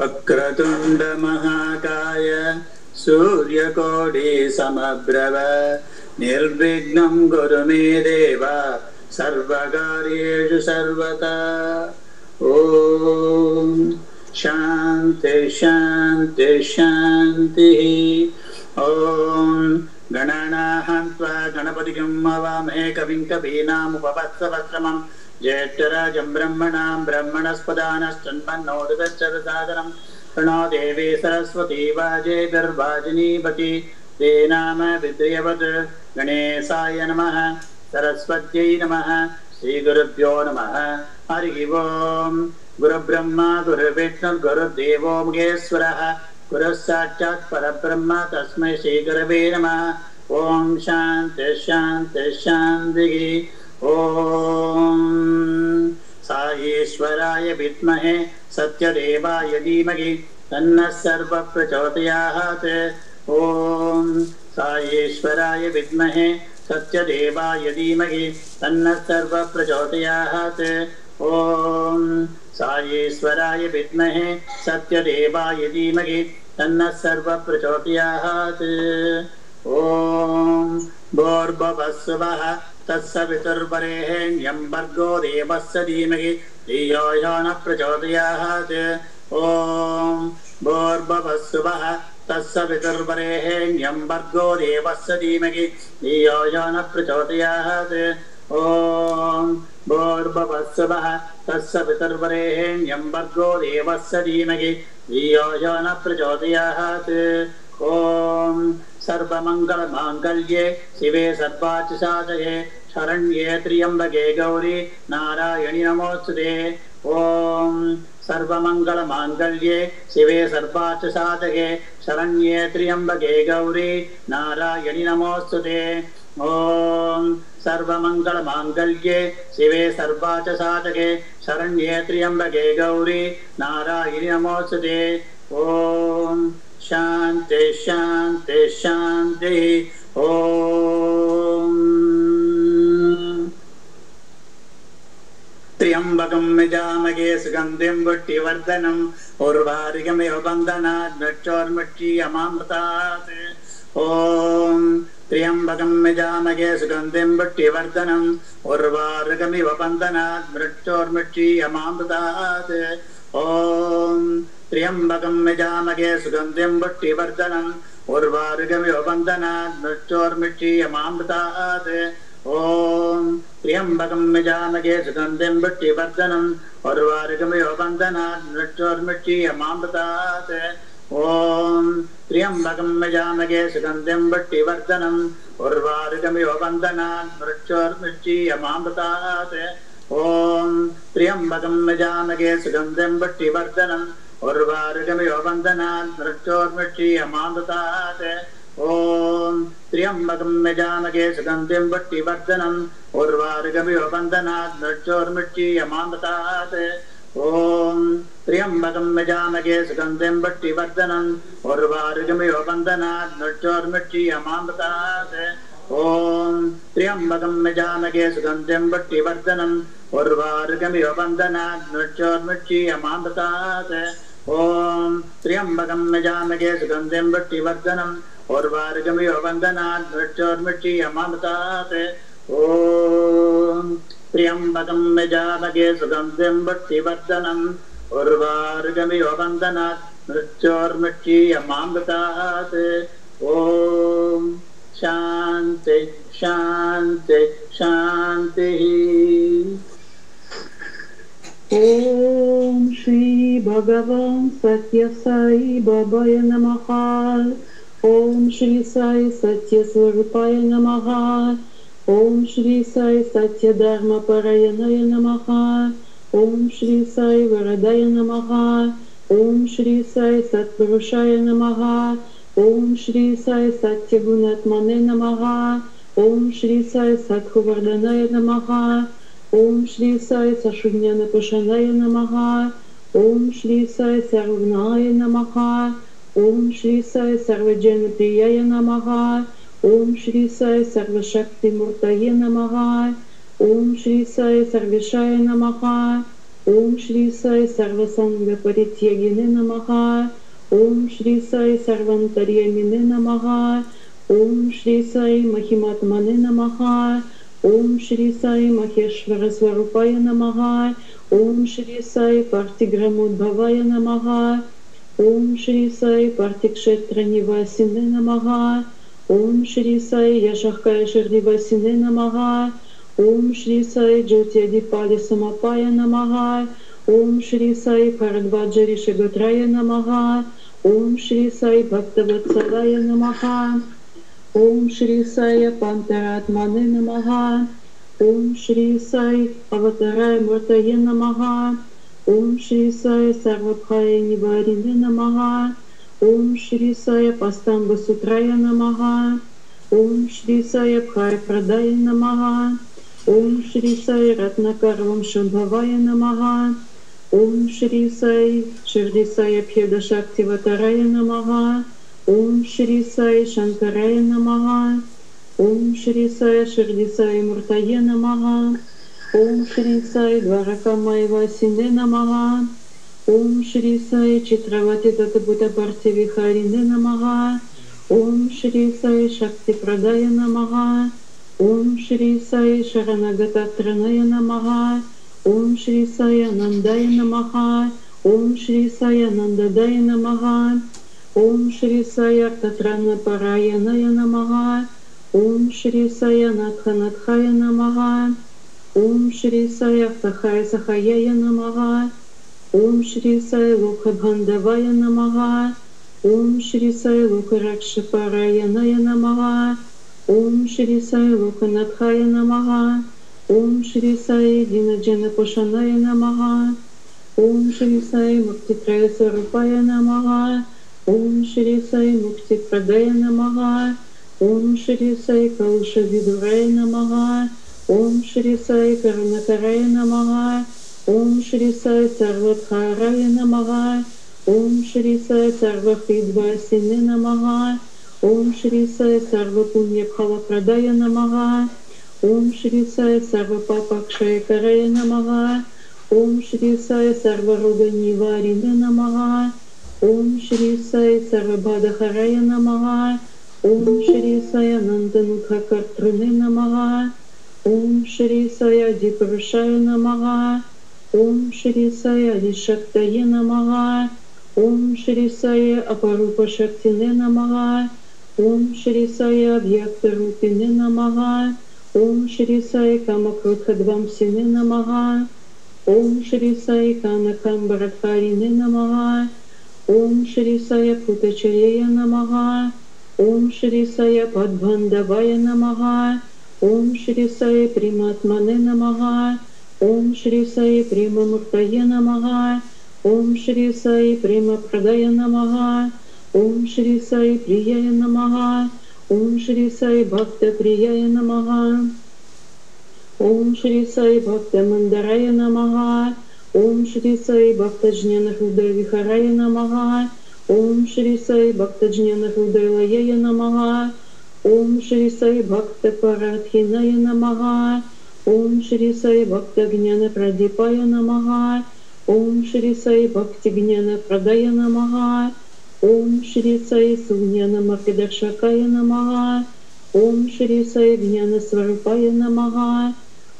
वक्रतुण्ड महाकाय सूर्यकोटि समप्रभ निर्विघ्नं कुरु मे देव सर्वकार्येषु सर्वदा। ओम शांति शांति शांति। ओम गणानां त्वा गणपतिं हवामहे कविं कवीनामुपवत्सवक्रमं ज्येष्ठराजं ब्रह्मणां ब्रह्मणस्पदानश्चन्मन्नोदितश्चरसादनं प्रणो देवी सरस्वती वाजेभिर्वाजिनीवती ते नाम विद्यवत्। गणेशाय नमः सरस्वत्यै नमः श्रीगुरुभ्यो नमः। हरि ओम। गुरुब्रह्मा गुरुविष्णुर्गुरुदेवो महेश्वरः गुरुः साक्षात् परब्रह्म तस्मै श्रीगुरवे नमः। ओम शांति शांति शांति। ओम साईश्वराय विद्महे सत्यदेवाय धीमहि तन्नः सर्वः प्रचोदयात्। ओम साईश्वराय विद्महे सत्यदेवाय धीमहि तन्नः सर्वः प्रचोदयात्। ओम साईश्वराय विद्महे सत्यदेवाय धीमहि तन्नः सर्वः प्रचोदयात्। ओम भूर्भुवः स्वः तत्सवितुर्वरेण्यं भर्गो देवस्य धीमहि धियो यो नः प्रचोदयात्। ओम भूर्भुवः स्वः तत्सवितुर्वरेण्यं भर्गो देवस्य धीमहि धियो यो नः प्रचोदयात्। ओम भूर्भुवः स्वः तत्सवितुर्वरेण्यं भर्गो देवस्य धीमहि धियो यो नः प्रचोदयात्। ओम सर्वमंगलमांगल्ये शिवे सर्वार्थ-साधके शरण्ये त्र्यंबके गौरी नारायणि नमोस्तुते। ओम सर्वमंगलमांगल्ये शिवे सर्वार्थ-साधके शरण्ये त्र्यंबके गौरी नारायणि नमोस्तुते। ओम सर्वमंगलमांगल्ये शिवे सर्वार्थ-साधके शरण्ये त्र्यंबके गौरी नारायणि नमोस्तुते। ओम शांति शांति शांति। ओम त्र्यंबकं यजामहे सुगंधिं पुष्टिवर्धनम् उर्वारुकमिव बन्धनात् मृत्योर्मुक्षीयमामृतात्। ओम त्र्यंबकं यजामहे सुगंधिं पुष्टिवर्धनम् उर्वारुकमिव बन्धनात् मृत्योर्मुक्षीयमामृतात्। ओम त्र्यंबकं यजामहे सुगंधिं पुष्टिवर्धनम् उर्वारुकमिव बन्धनात् मृत्योर्मुक्षीयमामृतात्। ओम त्र्यंबकं यजामहे सुगंधिं पुष्टिवर्धनम् उर्वारुकमिव बन्धनात् मृत्योर्मुक्षीयमामृतात्। ओम त्र्यंबकं यजामहे सुगंधिं पुष्टिवर्धनम् उर्वारुकमिव बन्धनात् मृत्योर्मुक्षीयमामृतात्। ओम त्र्यंबकं यजामहे सुगंधिं पुष्टिवर्धनम् उर्वारुकमिव बन्धनात् मृत्योर्मुक्षीयमामृतात्। ओम त्र्यंबकं यजामहे सुगंधिं पुष्टिवर्धनम् उर्वारुकमिव बन्धनात् मृत्योर्मुक्षीयमामृतात्। ओम त्र्यंबकं यजामहे सुगंधिं पुष्टिवर्धनम् उर्वारुकमिव बन्धनात् मृत्योर्मुक्षीयमामृतात्। ओम त्र्यंबकं यजामहे सुगंधिं पुष्टिवर्धनम् उर्वारुकमिव बन्धनात् मृत्योर्मुक्षीयमामृतात्। ओम त्र्यंबकं यजामहे सुगंधिं पुष्टिवर्धनम् उर्वारुकमिव बन्धनात् मृत्योर्मुक्षीयमामृतात्। ओम त्र्यंबकं यजामहे सुगंधिं पुष्टिवर्धनम् उर्वारुकमिव बन्धनात् मृत्योर्मुक्षीयमामृतात्। ओम शांति शांति शांति। ओम श्री भगवान सत्य साई बाबाय नमः। ओम श्री साई सत्य स्वरूपाय नमः। ओम श्री साई सत्य धर्म परायणाय नमः। ओम श्री साई वरदाय नमः। ओम श्री साई सत्पुरुषाय नमः। ओम श्री साई सत्य गुणात्मने नमः। Om Shri Sai Sadhuvardhanaya Namaha. Om Shri Sai Sashunjana Pushanaya Namaha. Om Shri Sai Sarvnaya Namaha. Om Shri Sai Sarvajana Priyaya Namaha. Om Shri Sai Sarvashakti Murtaye Namaha. Om Shri Sai Sarveshaya Namaha. Om Shri Sai Sarvasanga Parityagine Namaha. Om Shri Sai Sarvantaryamine Namaha. Om Shri Sai Mahimatmane Namaha. Om Shri Sai Maheshvara Swarupaya Namaha. Om Shri Sai Partigramudbhavaya Namaha. Om Shri Sai Partikshetra Nivasine Namaha. Om Shri Sai Yashakaya Shirnivasine Namaha. Om Shri Sai Jyotiadipali Samapaya Namaha. Om Shri Sai Paradvajari Shagotraya Namaha. Om Shri Sai Bhaktavatsalaya Namaha. Om Shri Sai Pantaratmane Namaha. Om Shri Sai Avataraya Murtaye Namaha. Om Shri Sai Sarvabhaya Nivarine Namaha. Om Shri Sai Pastanga Sutraya Namaha. Om Shri Sai Abhaya Pradaya Namaha. Om Shri Sai Ratnakarvam Shambhavaya Namaha. Om Shri Sai Shirdi Sai Abhyeda Shakti Vataraya Namaha. Om Shri Sai Shankaraya Namaha. Om Shri Sai Shirdi Sai Murtaye Namaha. Om Shri Sai Dvarakamai Vasinde Namaha. Om Shri Sai Chitravati Tatабhuta Bharti Viharine Namaha. Om Shri Sai Shakti Pradaya Namaha. Om Shri Sai Sharanagata Tranaya Namaha. Om Shri Sai Anandaya Namaha. Om Shri Sai Anandadaya Namaha. Om Shri Sai Artatrana Parayanaya Namaha. Om Shri Sai Anathanatkhaya Namaha. Om Shri Sai Artahaya Sahayaya Namaha. Om Shri Sai Lokabhandavaya Namaha. Om Shri Sai Lokarakshaparayana Namaha. Om Shri Sai Lokanathaya Namaha. Om Shri Sai Dinajana Pushanaya Namaha. Om Shri Sai Muktitraya Sarupaya Namaha. Om Shri Sai Mukti Pradaya Namaha. Om Shri Sai Kalusha Viduraya Namaha. Om Shri Sai Karunakaraya Namaha. Om Shri Sai Sarvadharaya Namaha. Om Shri Sai Sarvahidvasine Namaha. Om Shri Sai Sarvapunya Pradaya Namaha. Om Shri Sai Sarvapapakshayakaraya Namaha. Om Shri Sai Sarvaroga Nivarine Namaha. Om Shri Sai Sarvabhadaharaya Namaha. Om Shri Sai Anandanukhakartrune Namaha. Om Shri Sai Adipurushaya Namaha. Om Shri Sai Adishaktaye Namaha. Om Shri Sai Aparupa Shaktine Namaha. Om Shri Sai Abhyaktarupine Namaha. Om Shri Sai Kamakruthadvamsine Namaha. Om Shri Sai Kanakambaradharine Namaha. Om Shri Sai Putacharya Namaha. Om Shri Sai Padbhandavaya Namaha. Om Shri Sai Primatmane Namaha. Om Shri Sai Prima Murtaye Namaha. Om Shri Sai Prima Pradaya Namaha. Om Shri Sai Priyaya Namaha. Om Shri Sai Bhakta Priyaya Namaha. Om Shri Sai Bhakta Mandaraya Namaha. Om Shri Sai Bhakta Jnana Hruday Viharaya Namaha. Om Shri Sai Bhakta Jnana Hruday Layaya Namaha. Om Shri Sai Bhakta Paradhinaya Namaha. Om Shri Sai Bhakta Jnana Pradipaya Namaha. Om Shri Sai Bhakti Jnana Pradaya Namaha. Om Shri Sai Sunyana Margadarshakaya Namaha. Om Shri Sai Jnana Svarupaya Namaha.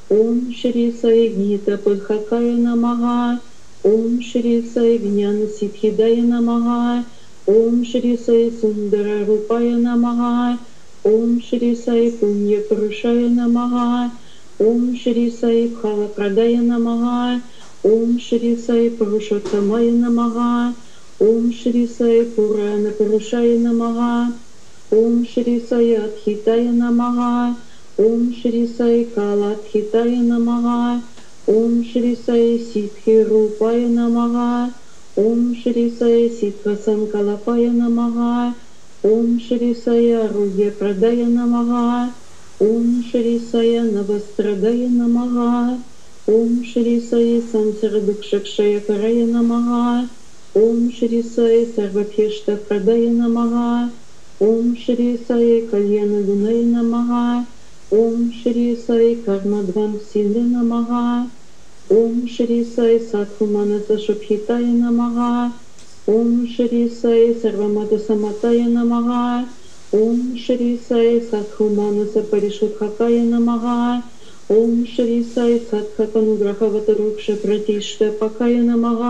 Om Shri Sai Gita Padhakaya Namaha. Om Shri Sai Jnana Siddhidaya Namaha. Om Shri Sai Sundara Rupaya Namaha. Om Shri Sai Punya Purushaya Namaha. Om Shri Sai Bhava Pradaya Namaha. Om Shri Sai Purushottamaya Namaha. Om Shri Sai Purana Purushaya Namaha. Om Shri Sai Adhitaya Namaha. Om Shri Sai Kaladhitaya Namaha. Om Shri Sai Siddhi Rupaya Namaha. Om Shri Sai Siddha Sankalapaya Namaha. Om Shri Sai Arugya Pradaya Namaha. ॐ श्री साई नवस्त्रदय नमः। ॐ श्री साई संसारदुःखक्षयकराय नमः। ॐ श्री साई सर्वभीष्टप्रदाय नमः। ॐ श्री साई कल्याणगुणाय नमः। ॐ श्री साई कर्मध्वंसिने नमः। ॐ श्री साई साधुमानसशुभिताय नमः। ॐ श्री साई सर्वमतसमताय नमः। ॐ श्री साई साधुमानसपरिशुद्धकाय नमः। ॐ श्री साई सत्कनुग्रहवतरुक्षप्रतिष्ठापकाय नमः।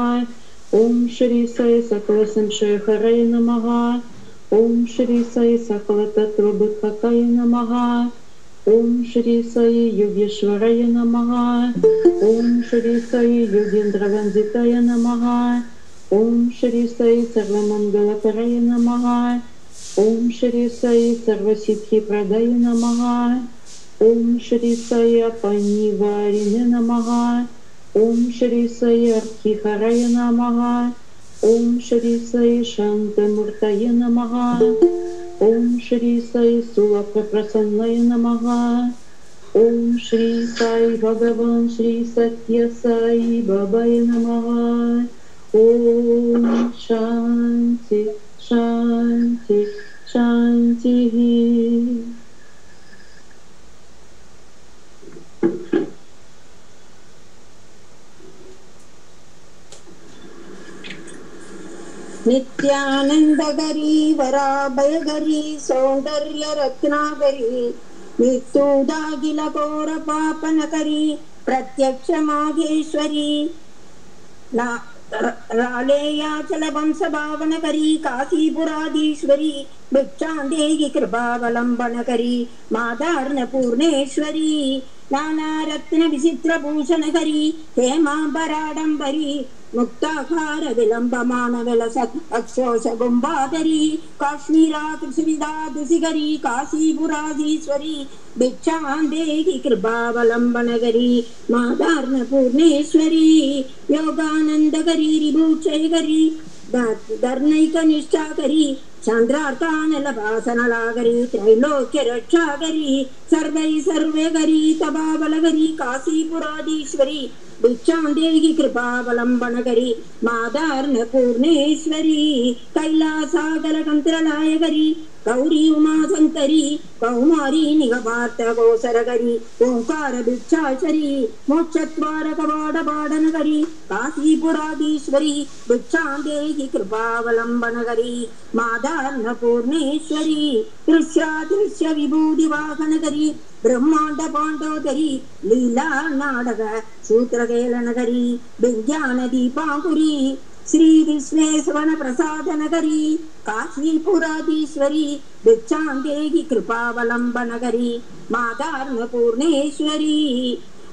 ॐ श्री साई सकलसंशयहराय नमः। ॐ श्री साई सकलतत्त्वबोधकाय नमः। ॐ श्री साई योगेश्वराय नमः। ॐ श्री साई योगेन्द्रवन्दिताय नमः। ॐ श्री साई सर्वमङ्गलकराय नमः। ॐ श्री साई सर्वसिद्धिप्रदाय नमः। ॐ श्री साई अपनिवारिणे नमः। ॐ श्री साई अर्थिहराय नमः। ॐ श्री साई शान्तमूर्तये नमः। ॐ श्री साई सुलभप्रसन्नाय नमः। ॐ श्री साई भगवान् श्री सत्य साई बाबाय नमः। ॐ शान्ति शान्ति शान्तिः। नित्यानन्दगरी वराभयगरी सौन्दर्यरत्नागरी नित्यूदागिलघोरपापनकरी प्रत्यक्षमाघेश्वरी रालेयाचलवंशभावनकरी काशीपुराधीश्वरी भिक्षान्देहि कृपावलम्बनकरी मादार्णपूर्णेश्वरी नानारत्नविचित्रभूषणकरी हेमाम्बराडम्बरी मुक्ताकार विलंबमान विलसत् अक्षोष गुम्बाधरी काश्मीराकृषिविदादुसिगरी काशीपुराधीश्वरी भिक्षान्देहि कृपावलम्बनगरी मादार्णपूर्णेश्वरी योगानन्दगरी रिभूक्षयगरी धर्नैकनिष्ठाकरी चन्द्रार्कानलभासनलागरी त्रैलोक्यरक्षाकरी सर्वैर्सर्वगरी तवाबलगरी काशीपुराधीश्वरी भिक्षान्देहि कृपावलम्बनकरी मादार्णपूर्णेश्वरी कैलासागलकन्त्रलायकरी गौरी उमाशङ्करी कौमारी निगपार्थकोसरकरी ओंकार भिक्षाचरी मोक्षद्वारकवाडपाडनकरी काशीपुराधीश्वरी भिक्षान्देहि कृपावलम्बनकरी मादार्णपूर्णेश्वरी दृश्यादृश्य विभूतिवाहनकरी ब्रह्मांड पांडोदरी लीला नाटक सूत्रकेलनकरी विज्ञान दीपांकुरी श्री विश्वेश्वर प्रसादनकरी काशीपुराधीश्वरी भिक्षान्देहि कृपावलम्बनकरी मादार्णपूर्णेश्वरी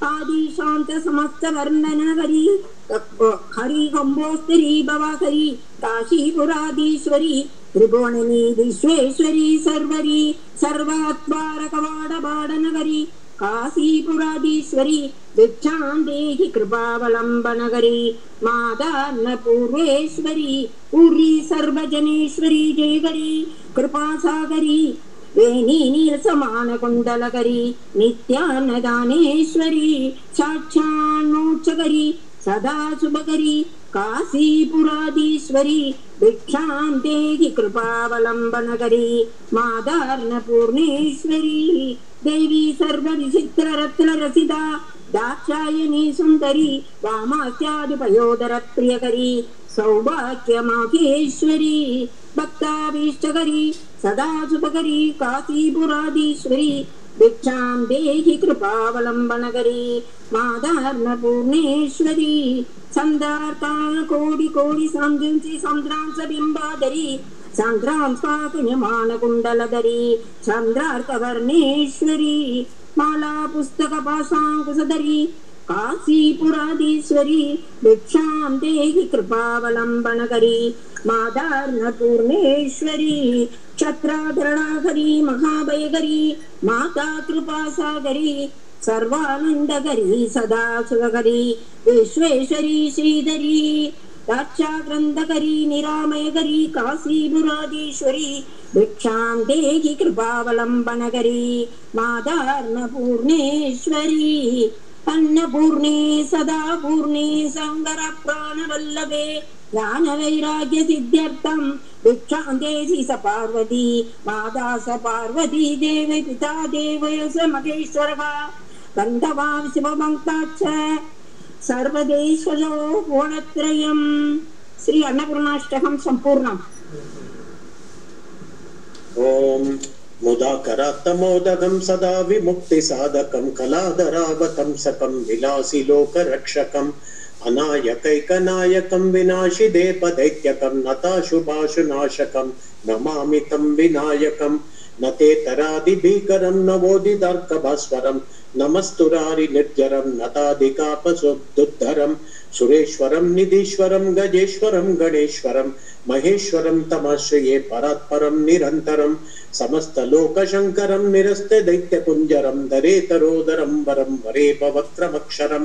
आदि शांत समस्त वर्णनकरी हरि कंबोस्त्री भवाकरी काशीपुराधीश्वरी त्रिभुवनिनी विश्वेश्वरी सर्वरी सर्वात्मारकवाडबाडनगरी काशीपुराधीश्वरी भिक्षान्देहि कृपावलम्बनगरी मादार्णपूर्वेश्वरी पूरी सर्वजनेश्वरी जयगरी कृपासागरी वेणी नीलसमानकुण्डलकरी नित्यान्नदानेश्वरी साक्षान्मोक्षकरी सदा शुभकरी काशीपुराधीश्वरी भिक्षान्देहि कृपावलम्बनकरी मादार्णपूर्णेश्वरी देवी सर्वविचित्ररत्नरसिदा दाक्षायणी सुन्दरी वामास्यादिपयोदरप्रियकरी सौभाग्यमाहेश्वरी भक्ताभीष्टकरी सदा शुभकरी काशीपुराधीश्वरी भिक्षान्देहि कृपावलम्बनकरी मादार्णपूर्णेश्वरी संदार्कान कोटि कोटि संजुंसि संद्रांस बिंबाधरी संद्रांस्पाकुण्यमान कुंडलधरी चंद्रार्कवर्णेश्वरी माला पुस्तक पाशांकुशधरी काशीपुराधीश्वरी भिक्षान्देहि कृपावलम्बनकरी मादार्णपूर्णेश्वरी क्षत्राधरणाकरी महाभयकरी माता कृपासागरी सर्वानंदकरी सदा सुखकरी विश्वेश्वरी श्रीधरी दाक्षाग्रन्थकरी निरामयकरी काशीपुराधीश्वरी भिक्षां देहि कृपावलम्बनकरी मातार्णपूर्णेश्वरी अन्नपूर्णे सदा पूर्णे सौन्दर प्राणवल्लभे ज्ञानवैराग्य सिद्ध्यर्थं भिक्षां देहि स पार्वती माता स पार्वती देव पिता देवय स महेश्वरः गन्धवा शिवभक्ताच्च सर्वदेशजो गुणत्रयम्. श्री अन्नपूर्णाष्टकं सम्पूर्णम्. ओम मुदाकरात्तमोदकं सदा विमुक्तिसाधकं कलाधरावतंसकं विलासी लोकरक्षकम् अनायकैकनायकं विनाशिदेपदैत्यकं नताशुभाशुनाशकं नमामि तं विनायकं नतेतरादिभीकरं नवोदितार्कभास्वरं नमस्तुरारि निर्जरं नताधिकापसुद्धरं सुरेश्वरं निधीश्वरं गजेश्वरं गणेश्वरं महेश्वरं तमाश्रये परात्परं निरन्तरं समस्तलोकशङ्करं निरस्ते दैत्यकुञ्जरं दरेतरोदरं वरं वरेपवक्त्रमक्षरं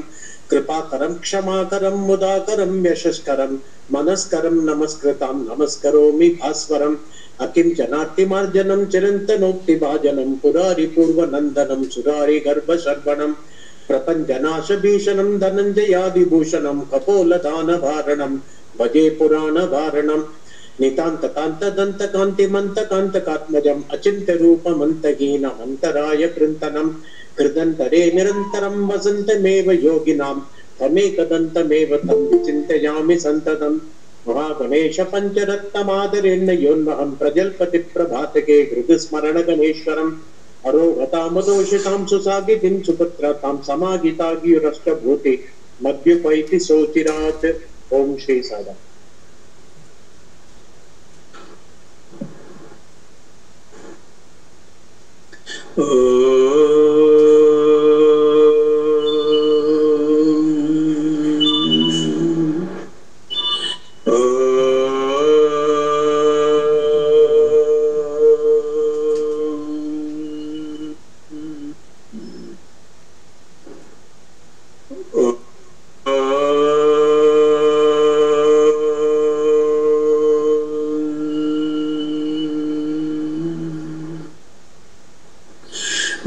कृपाकरं क्षमाकरं मुदाकरं यशस्करं मनस्करं नमस्कृतां नमस्करोमि भास्वरम् अकिञ्चनार्तिमार्जनं चिरन्तनोक्तिभाजनं पुरारि पूर्वनन्दनं सुरारि गर्भशर्वणं प्रपञ्चनाशभीषणं धनञ्जयादिभूषणं कपोलदानभारणं भजे पुराणभारणं नितान्तकान्तदन्तकान्तिमन्तकान्तकात्मजम् अचिन्त्यरूपमन्तहीनमन्तराय कृन्तनं कृदन्तरे निरन्तरं वसन्तमेव योगिनां तमेकदन्तमेव तं विचिन्तयामि सन्ततम् महागणेश पंचरत्नमादरेण्य योन्महं प्रजल्पति प्रभातके हृदस्मरण गणेश्वरम् अरोगतामदोषितां सुसागितिं सुपुत्रतां समागितागिरष्टभूति मद्युपैति सोचिरात्. ओम श्री सादा.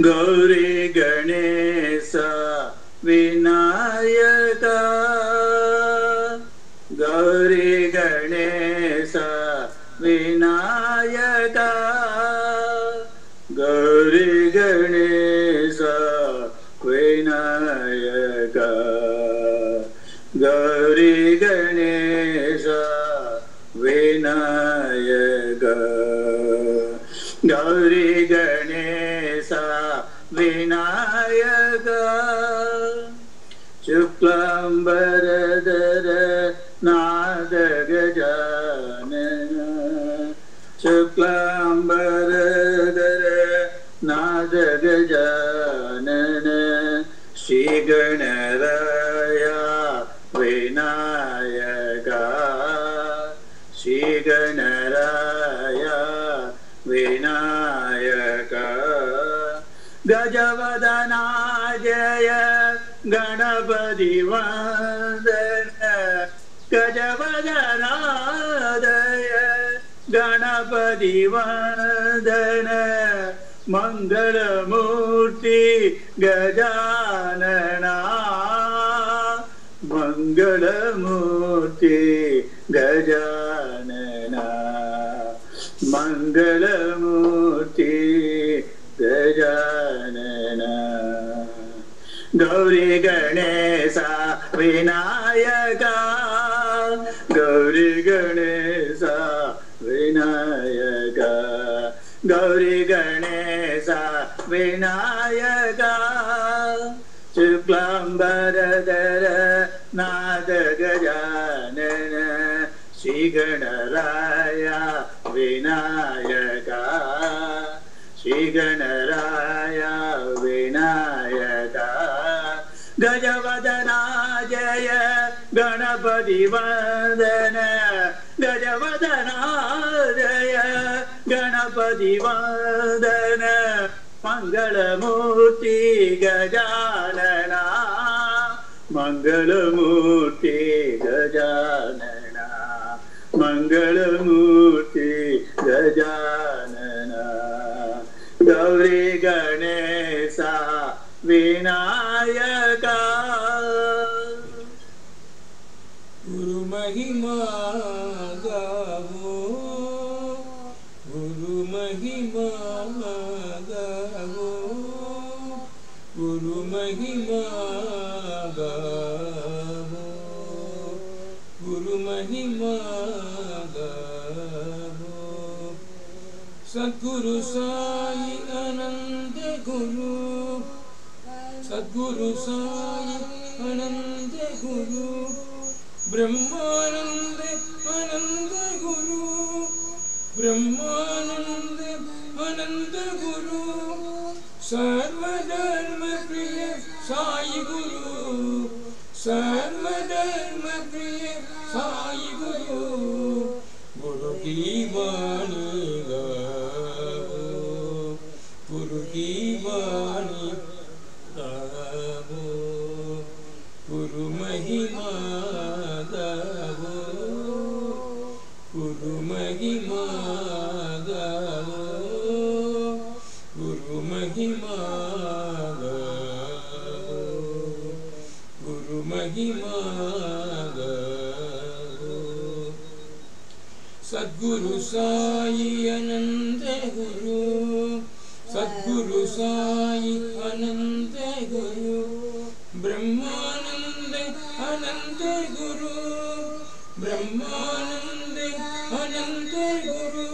गौरी गणेश विनायक गौरी गणेश विनायक गौरी गणेश विनायक गौरी गणेश विनायक गौरी गणेश विनायक शुक्लांबरधर नाद गजानन शुक्लांबरधर नाद गजानन श्री गणराया विनायक श्री गणराया विनायक गजवदना जय गणपति वंदन गजवदना जय गणपति वंदन मंगलमूर्ति गजानना मंगलमूर्ति गजानना मंगलमूर्ति गजानना गौरी गणेश विनायक गौरी गणेश विनायक गौरी गणेश विनायक शुक्लांबरधर नाद गजानन श्री गणराया विनायक श्री गणराया विनायक गजवदना जय गणपति वंदन गजवदना जय गणपति वंदन मंगलमूर्ति गजानना मंगलमूर्ति गजानना मङ्गलमूर्ति गजानन गौरी गणेशा विनायका गुरु महिमा गावो गुरु महिमा गावो गुरु महिमा गावो गुरु महिमा गावो सद्गुरु साई आनंद गुरु सद्गुरु साई आनंद गुरु ब्रह्मानंद आनंद गुरु ब्रह्मानंद आनंद गुरु सर्वधर्म प्रिय साई गुरु सर्वधर्म प्रिय साई गुरु गुरु की वाणी गावो गुरु की वाणी गावो गुरु महिमा गावो गुरु महिमा गावो गुरु महिमा गावो गुरु महिमा गावो सद्गुरु साई आनंद गुरु सद्गुरु साई आनंद गुरु ब्रह्मानंद आनंद गुरु ब्रह्मानंद आनंद गुरु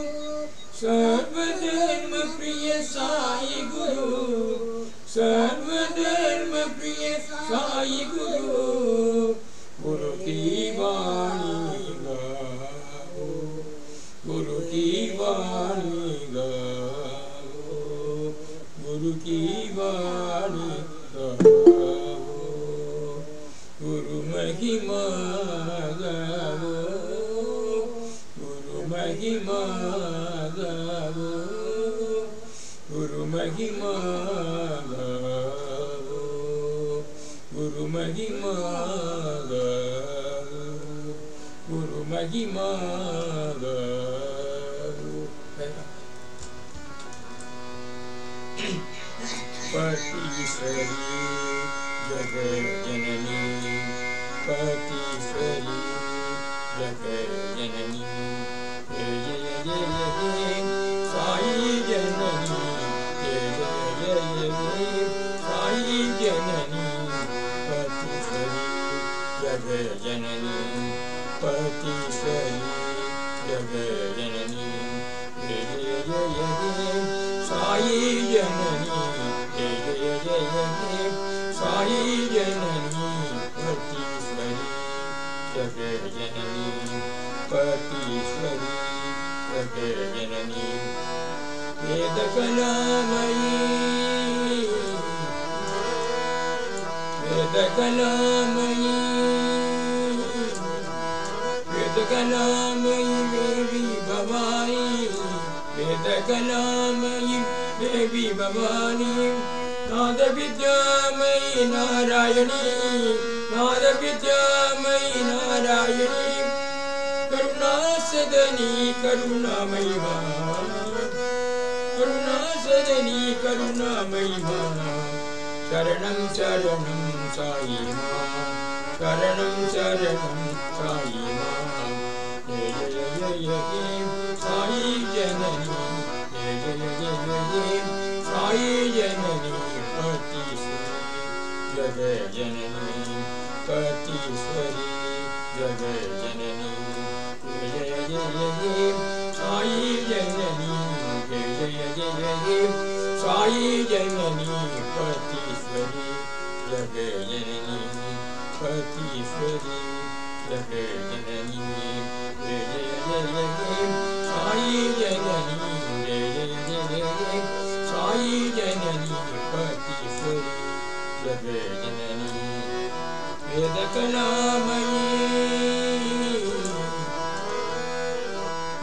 सर्वधर्म प्रिय साई गुरु सर्वधर्म प्रिय साई गुरु गुरु की वाणी गावो गुरु की वाणी गावो गुरु की वाणी गावो गुरु महिमा गावो गुरु महिमा गावो गुरु महिमा गावो गुरु महिमा गावो गुरु महिमा गावो पतीश्वरी जग जननी पतीश्वरी जग जननी जय जय जय जय साई जननी जय जय जय जय साई जननी पतीश्वरी जग जननी पतीश्वरी जग जननी जय जय जय जय साई जननी जय जय जय जय साई जननी पतीश्वरी जग जननी पतीश्वरी जग जननी वेद कलामयी वेद कलामयी वेद कलामयी देवी भवानी वेद कलामयी देवी भवानी नाद विद्यामयी नारायणी नाद विद्यामयी नारायणी करुणा सदनी करुणामयी करुणा सदनी करुणामयी शरणं शरणं साई शरणं शरणं साई जय जय जय जय साई जननी जय जय जय जय साई जननी पतीश्वरी जग जननी पतीश्वरी जग जननी जय जय जय साई जननी जय जय जय जय साई जननी पतीश्वरी जग जननी पतीश्वरी जग जननी जय जय जय जय साई जननी जय जय जय जय साई जननी पतीश्वरी जग जननी वेद कलामयी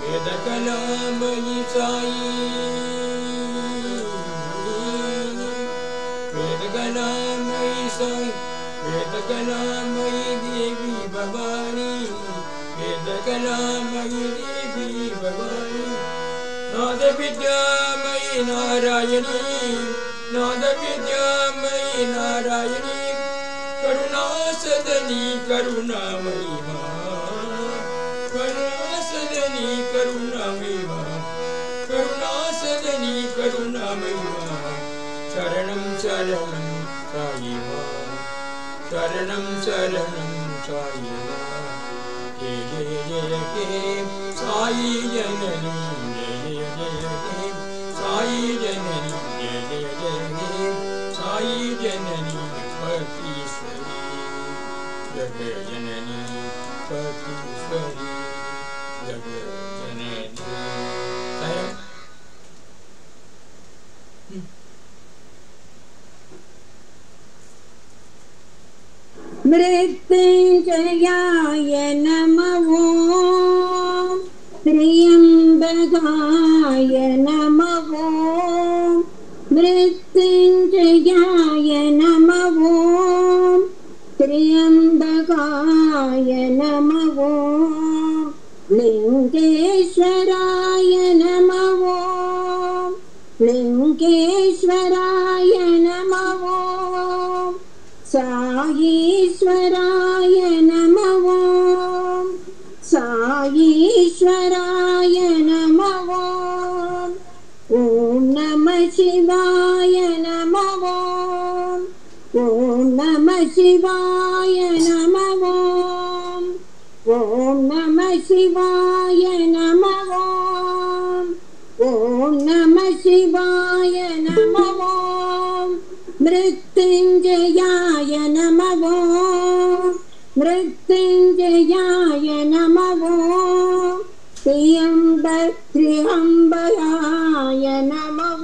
वेद कलामयी साई वेद कलामयी साई वेद कलामयी देवी भवानी वेद वेदकलामयि देवी भवानी नादविद्यामयि नारायणी नादविद्यामयि नारायणी करुणासदनी करुणामयी करुणासदनी करुणामयी करुणासदनी करुणामयी शरणं शरणं साई शरणं शरणं साई जय जय जय हे साई जननी जय जय हे साई जननी जय जय जय हे साई जननी पतीश्वरी जग जननी पतीश्वरी जग जननी मृत्युंजयाय नमः त्र्यंबकाय नमः मृत्युंजयाय नमः त्र्यंबकाय नमः लिंगेश्वराय नमः लिंगेश्वराय नमः साईश्वराय नमः साईश्वराय नमः ॐ नमः शिवाय नमः ॐ नमः शिवाय नमः ॐ नमः शिवाय नमः ॐ नमः शिवाय नमः मृत्युंजयाय नमः मृत्युंजयाय नमः त्र्यंबयाय नमः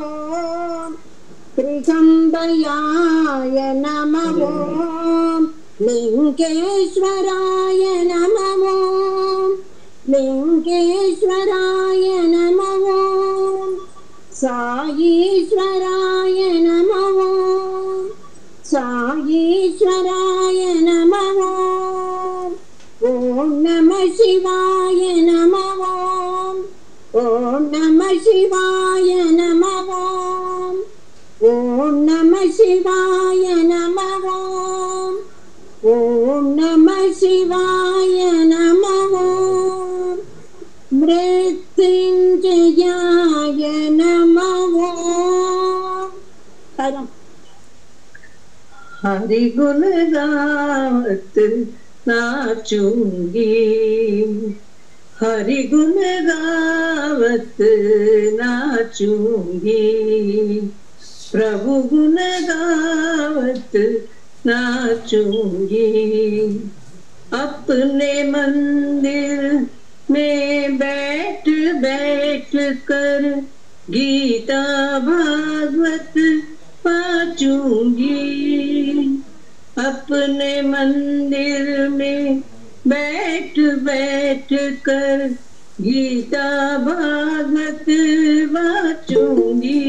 त्र्यंबयाय नमः लिंगेश्वराय नमः लिंगेश्वराय नमः साईश्वराय नमः साईश्वराय नमः ॐ नमः शिवाय नमः ॐ नमः शिवाय नमः ॐ नमः शिवाय नमः ॐ नमः शिवाय नमः मृत्युंजयाय नमः हरि गुण गावत नाचूंगी हरि गुण गावत नाचूंगी प्रभु गुण गावत नाचूंगी अपने मंदिर में बैठ बैठ कर गीता भागवत पाचूंगी अपने मंदिर में बैठ बैठ कर गीता भागवत वाचूंगी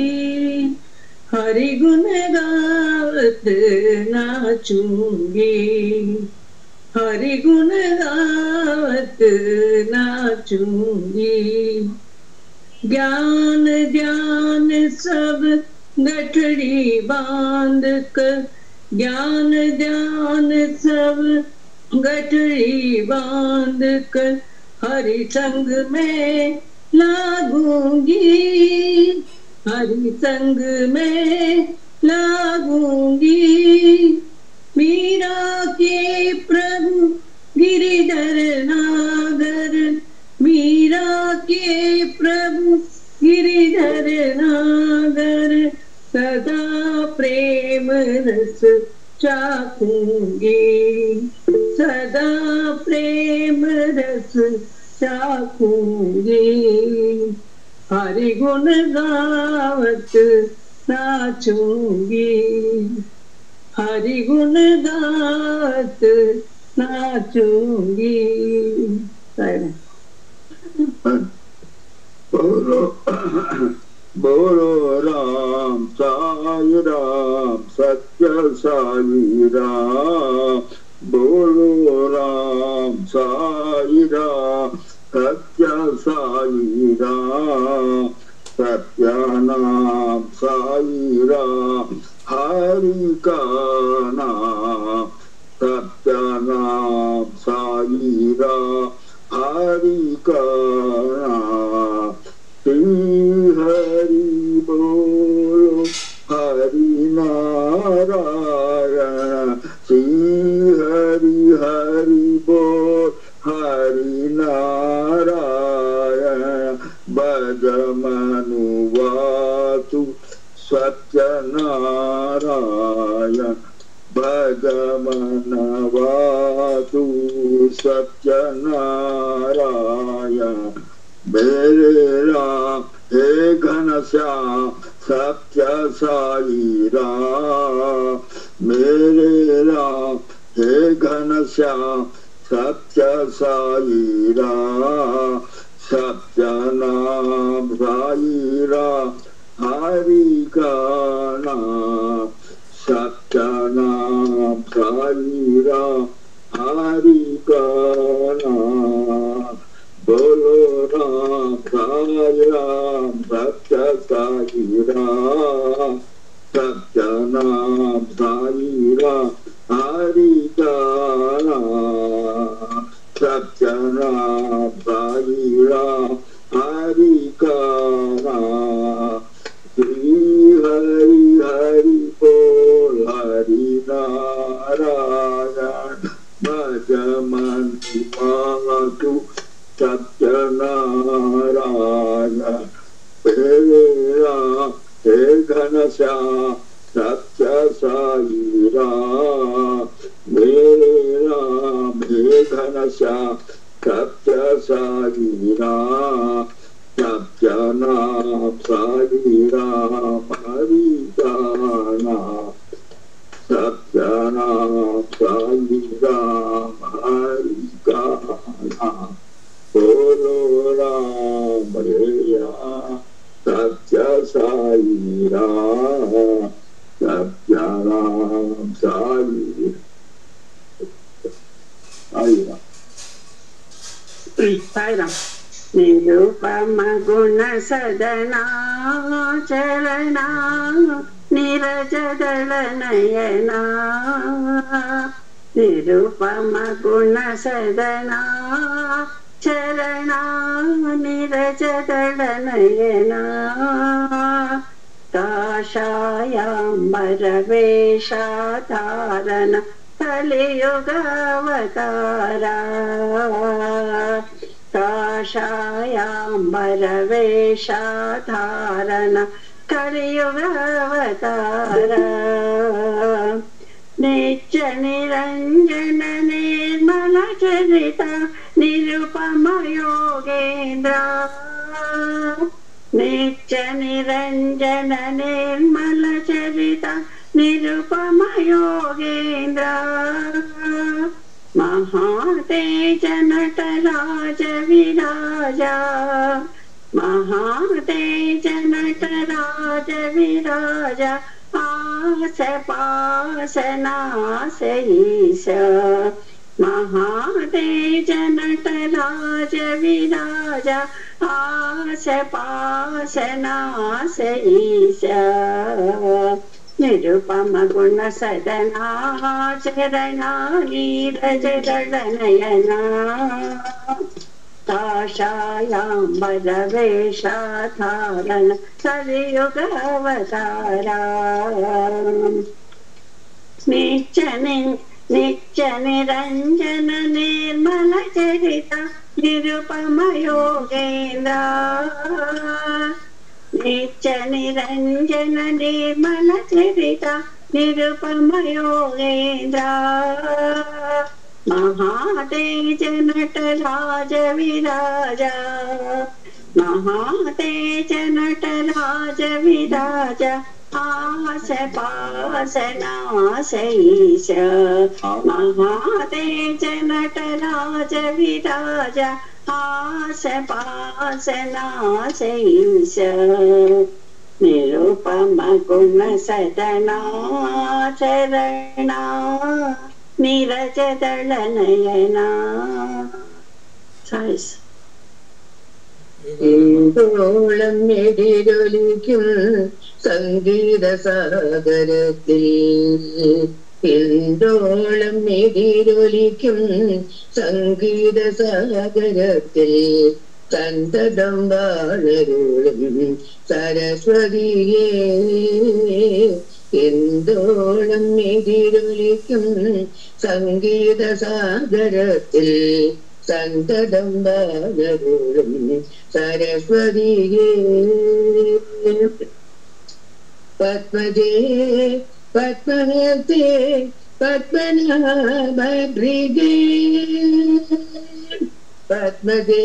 हरि गुण गावत नाचूंगी हरि गुण गावत नाचूंगी ज्ञान ध्यान सब गठड़ी बांध कर ज्ञान ध्यान सब गठड़ी बांध कर हरि संग में लागूंगी हरि संग में लागूंगी मीरा के प्रभु गिरिधर नागर मीरा के प्रभु गिरिधर नागर सदा प्रेम रस चाखूंगी सदा प्रेम रस चाखूंगी हरि गुण गावत नाचूंगी हरि गुण गावत नाचूंगी बोलो राम साई राम सत्य साई राम बोलो राम साई राम हरिकाना सत्यनाम साईरा हरिकाना श्री हरि बोलो हरि नारायण श्री हरि हरि बोल हरि नारायण भज मनुवातु सत्यनारायण भज मनवातु सत्यनारायण मेरे राम हे घनश्याम सत्य साई राम मेरे राम हे घनश्याम सत्य साई राम सत्य नाम साई राम हरि का नाम सत्य नाम साई राम हरि का नाम बोलो राम साई राम सत्य साई राम सत्य नाम साई राम हरि का नाम सत्य नाम साई राम हरि का नाम श्री हरि हरि बोल हरि नारायण भज मनुवातु सत्यनारायण हे राम हे घनश्याम सत्य साई राम मेरे राम हे घनश्याम सत्य साई राम सत्य नाम साई राम हरि का नाम सत्य नाम साई राम हरि का नाम बोलो राम राम सत्य साई राम सत्य राम साई राम निरुपम गुण सदना चरणा नीरज दल नयना निरुपम गुण सदना चरणा नीरज दल नयना काषायाम्बर वेषधारण कलियुगावतारा काषायाम्बर वेषधारण कलियुगावतारा नित्य निरंजन निर्मल चरिता निरुपम योगेन्द्र नित्य निरंजन निर्मल चरिता निरुपम योगेन्द्र महातेज नटराज विराजा महातेज नटराज विराजा आस पास नास ईश महातेज नटराज विराजा आस पास नास ईश निरुपम गुण सदना चरणा नीरज दल नयना काषायाम्बर वेषधारण कलियुगावतारा नित्य निरंजन निर्मल चरिता निरुपम योगेन्द्र नित्य निरंजन निर्मल चरिता निरुपम योगेन्द्र महातेज नटराज विराजा महातेज नटराज विराजा आस पास नास ईश महातेज नटराज विराजा आस पास नास ईश निरुपम गुण सदना चरणा नीरज दल नयना। ഇന്തോളം എതിരൊലിക്കും സംഗീത സാഗരത്തിൽ ഇന്തോളം എതിരൊലിക്കും സംഗീത സാഗരത്തിൽ സന്തതം വാഴരുളും സരസ്വതിയേ എന്തോളം എതിരൊലിക്കും സംഗീത സാഗരത്തിൽ സന്തതം വാഴരുളും സരസ്വതിയേ പത്മജേ പത്മഹസ്തേ പത്മനാഭഭൃഗേ പത്മജേ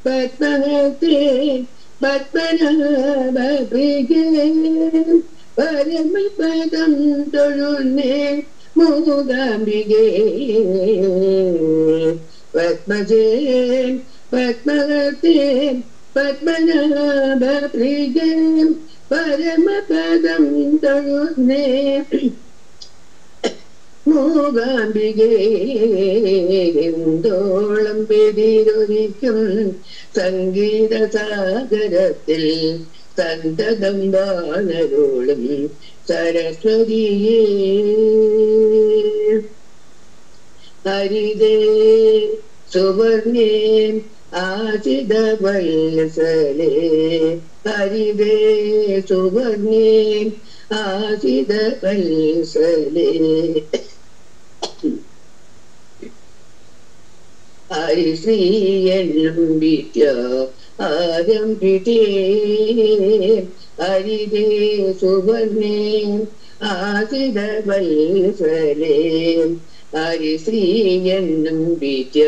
പത്മഹസ്തേ പത്മനാഭഭൃഗേ പരമപദം തൊഴുന്നേ മൂകാംബികേ പത്മജേ പത്മഹസ്തേ പത്മനാഭഭൃഗേ പരമപദം തൊഴുന്നേ മൂകാംബികേ എന്തോളം എതിരൊലിക്കും സംഗീത സാഗരത്തിൽ സന്തതം വാണരുളും സരസ്വതിയേ ഹരിതേ സുവർണേ ആസിത വത്സലേ ഹരിതേ സുവർണേ ആസിത വത്സലേ ഹരിശ്രീയെന്നും വിദ്യ ആരംഭിതേ ഹരിതേ സുവർണേ ആസിത വത്സലേ ഹരിശ്രീയെന്നും വിദ്യ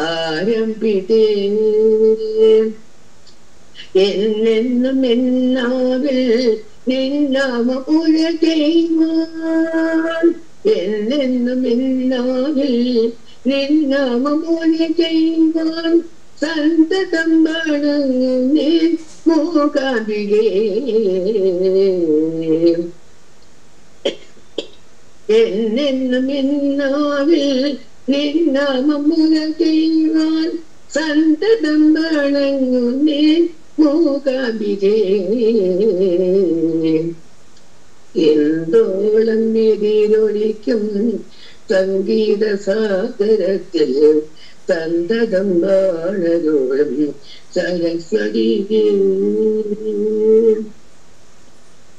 ആരംഭിതേ എന്നെന്നും എന്നാവിൽ നിന്നാമ പുഴകൈവാൻ എന്നെന്നും എന്നാവിൽ നിന്നാമ പുഴകൈവാൻ സന്തതം വണങ്ങുന്നേ മൂകാംബികേ എന്നെന്നും എന്നാവിൽ നിന്നാമ പുഴകൈവാൻ സന്തതം വണങ്ങുന്നേ മൂകാംബികേ എന്തോളം എതിരൊലിക്കും സംഗീത സാഗരത്തിൽ സന്തതം വാണരുളും സരസ്വതിയേ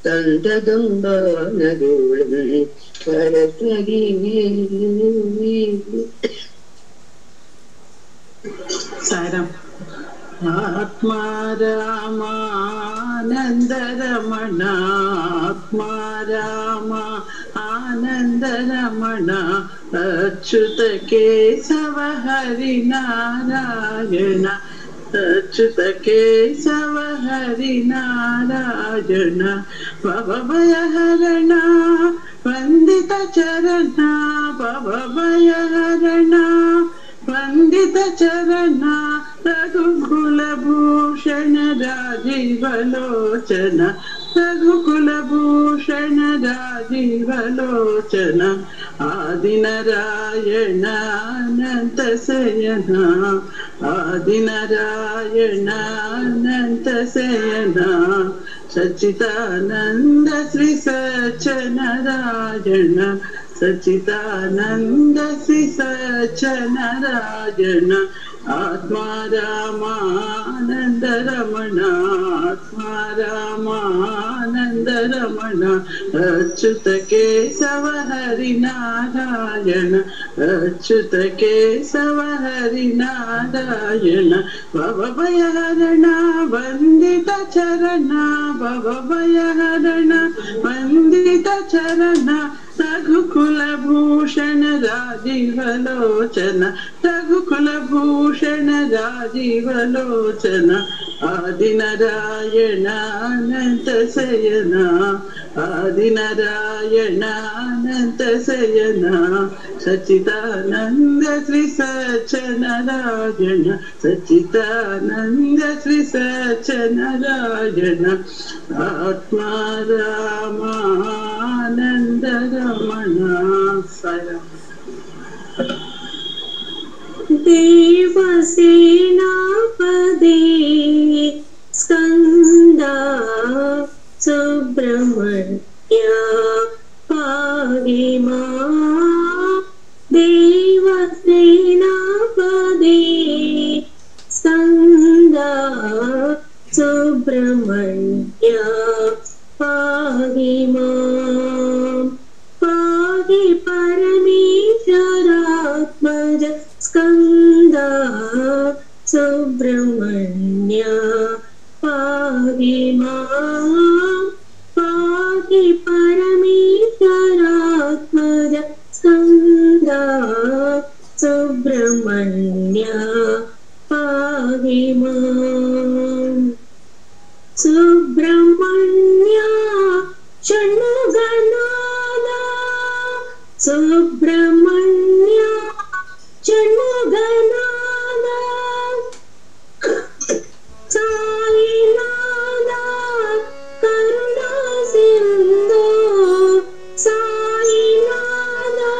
സന്തതം വാണരുളും സരസ്വതിയേ സാരം ആത്മാരാമാനന്ദരമണ ആത്മാരാമ ആനന്ദരമണ അച്യുത കേശവ ഹരിനാരായണ അച്യുത കേശവ ഹരിനാരായണ ഭവഭയഹരണ വന്ദിത ചരണ ഭവഭയഹരണ വന്ദിത ചരണ രഘുകുലഭൂഷണ രാജീവലോചന രഘുകുലഭൂഷണ രാജീവലോചന ആദിനാരായണ അനന്ത ശയന ആദിനാരായണ അനന്ത ശയന സച്ചിദാനന്ദ ശ്രീ സച്ഛനാരായണ സച്ചിദാനന്ദ ശ്രീ സച്ഛനാരായണ ആത്മാരാമാനന്ദരമണ ആത്മാരാമാനന്ദരമണ അച്യുത കേശവ ഹരിനാരായണ അച്യുത കേശവ ഹരിനാരായണ ഭവഭയഹരണ വന്ദിത ചരണ ഭവഭയഹരണ വന്ദിത ചരണ രഘുകുലഭൂഷണ രാജീവലോചന രഘുകുലഭൂഷണ രാജീവലോചന ആദിനാരായണ അനന്ത ശയന ആദിനാരായണ അനന്ത ശയന സച്ചിദാനന്ദ ശ്രീ സച്ഛനാരായണ സച്ചിദാനന്ദ ശ്രീ സച്ഛനാരായണ ആത്മാരാമാനന്ദരമണ സരം देवसेनापति स्कन्दा सुब्रह्मण्य पाहि मां देवसेनापदे स्कन्दा सुब्रह्मण्य पाहि मां पाहि परमेश्वरात्मज स्कन्दा सुब्रह्मण्य पाहि मां पाहि परमेश्वरात्मज स्कन्दा सुब्रह्मण्य पाहि मां सुब्रह्मण्य षण्मुखनादा सुब्रह्मण्य षण्मुखनादा साईनादा करुणा सिंधु साईनादा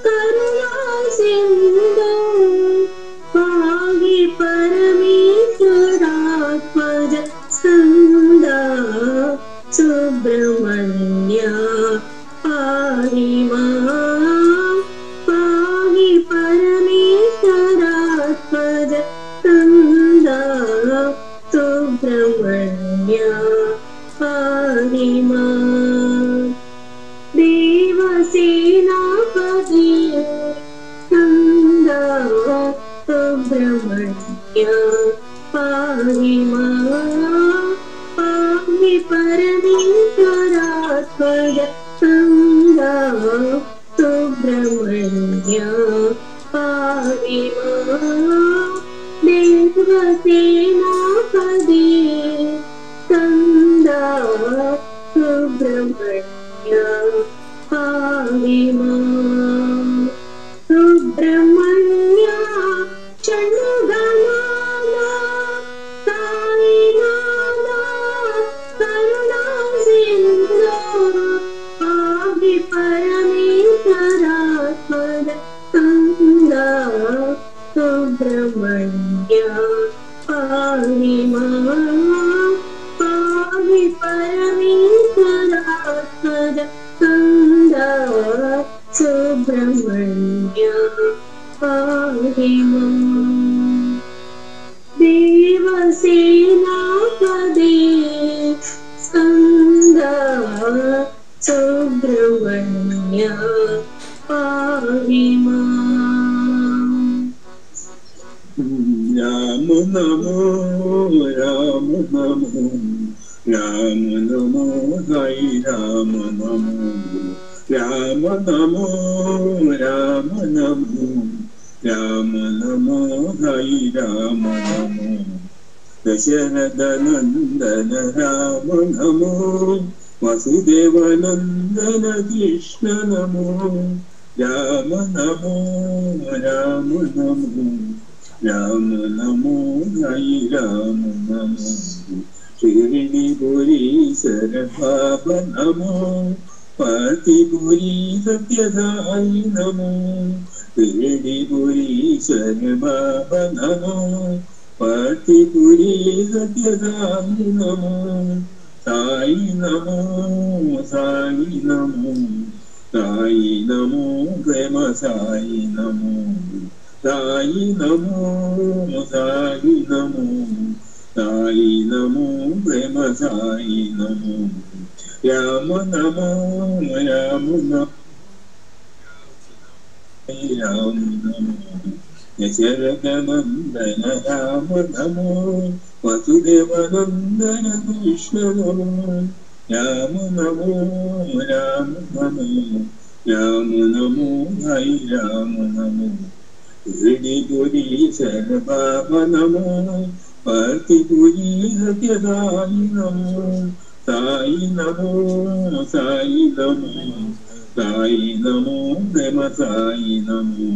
करुणा सिंधु पाहि परमेश्वरात्मज स्कन्दा सुब्रह्मण्य पाहि मां पाहि परमेश्वरात्मज स्कन्दा सुब्रह्मण्य पाहि मां देवसेनापदे स्कन्दा सुब्रह्मण्य पाहि मां पाहि परमेश्वरात्मज स्कन्दा सुब्रह्मण्य पाहि मां देवसेनापदे स्कन्दा सुब्रह्मण्य पाहि मां सुब्रह्मण्य षण्मुखनादा साईनादा करुणा सिंधु पाहि परमेश्वरात्मज स्कन्दा सुब्रह्मण्य पाहि मां पाहि परमेश्वरात्मज स्कन्दा सुब्रह्मण्य पाहि मां देवसेनापदे स्कन्दा सुब्रह्मण्य पाहि मां राम नमो राम नमो राम नमो हरि राम नमो राम नमो राम नमो राम नमो हरि राम नमो दशरथ नंदन राम नमो वसुदेव नंदन कृष्ण नमो राम नमो राम नमो राम नमो हरि राम नमो शिरडीपुरीश्वर बाबा नमो पार्थिपुरी सत्यसाई नमो शिरडीपुरीश्वर बाबा नमो पार्थिपुरी सत्यसाई नमो साई नमो साई नमो साई नमो प्रेम साई नमो साई नमो साई नमो साई नमो प्रेम साई नमो राम नमो राम नमो राम नमो दशरथ नंदन राम नमो वसुदेव नंदन कृष्ण नमो राम नमो राम नमो राम नमो हरि राम नमो शिरडीपुरीश्वर बाबा नमो पार्थिपुरी सत्यसाई नमो साई नमो साई नमो साई नमो प्रेम साई नमो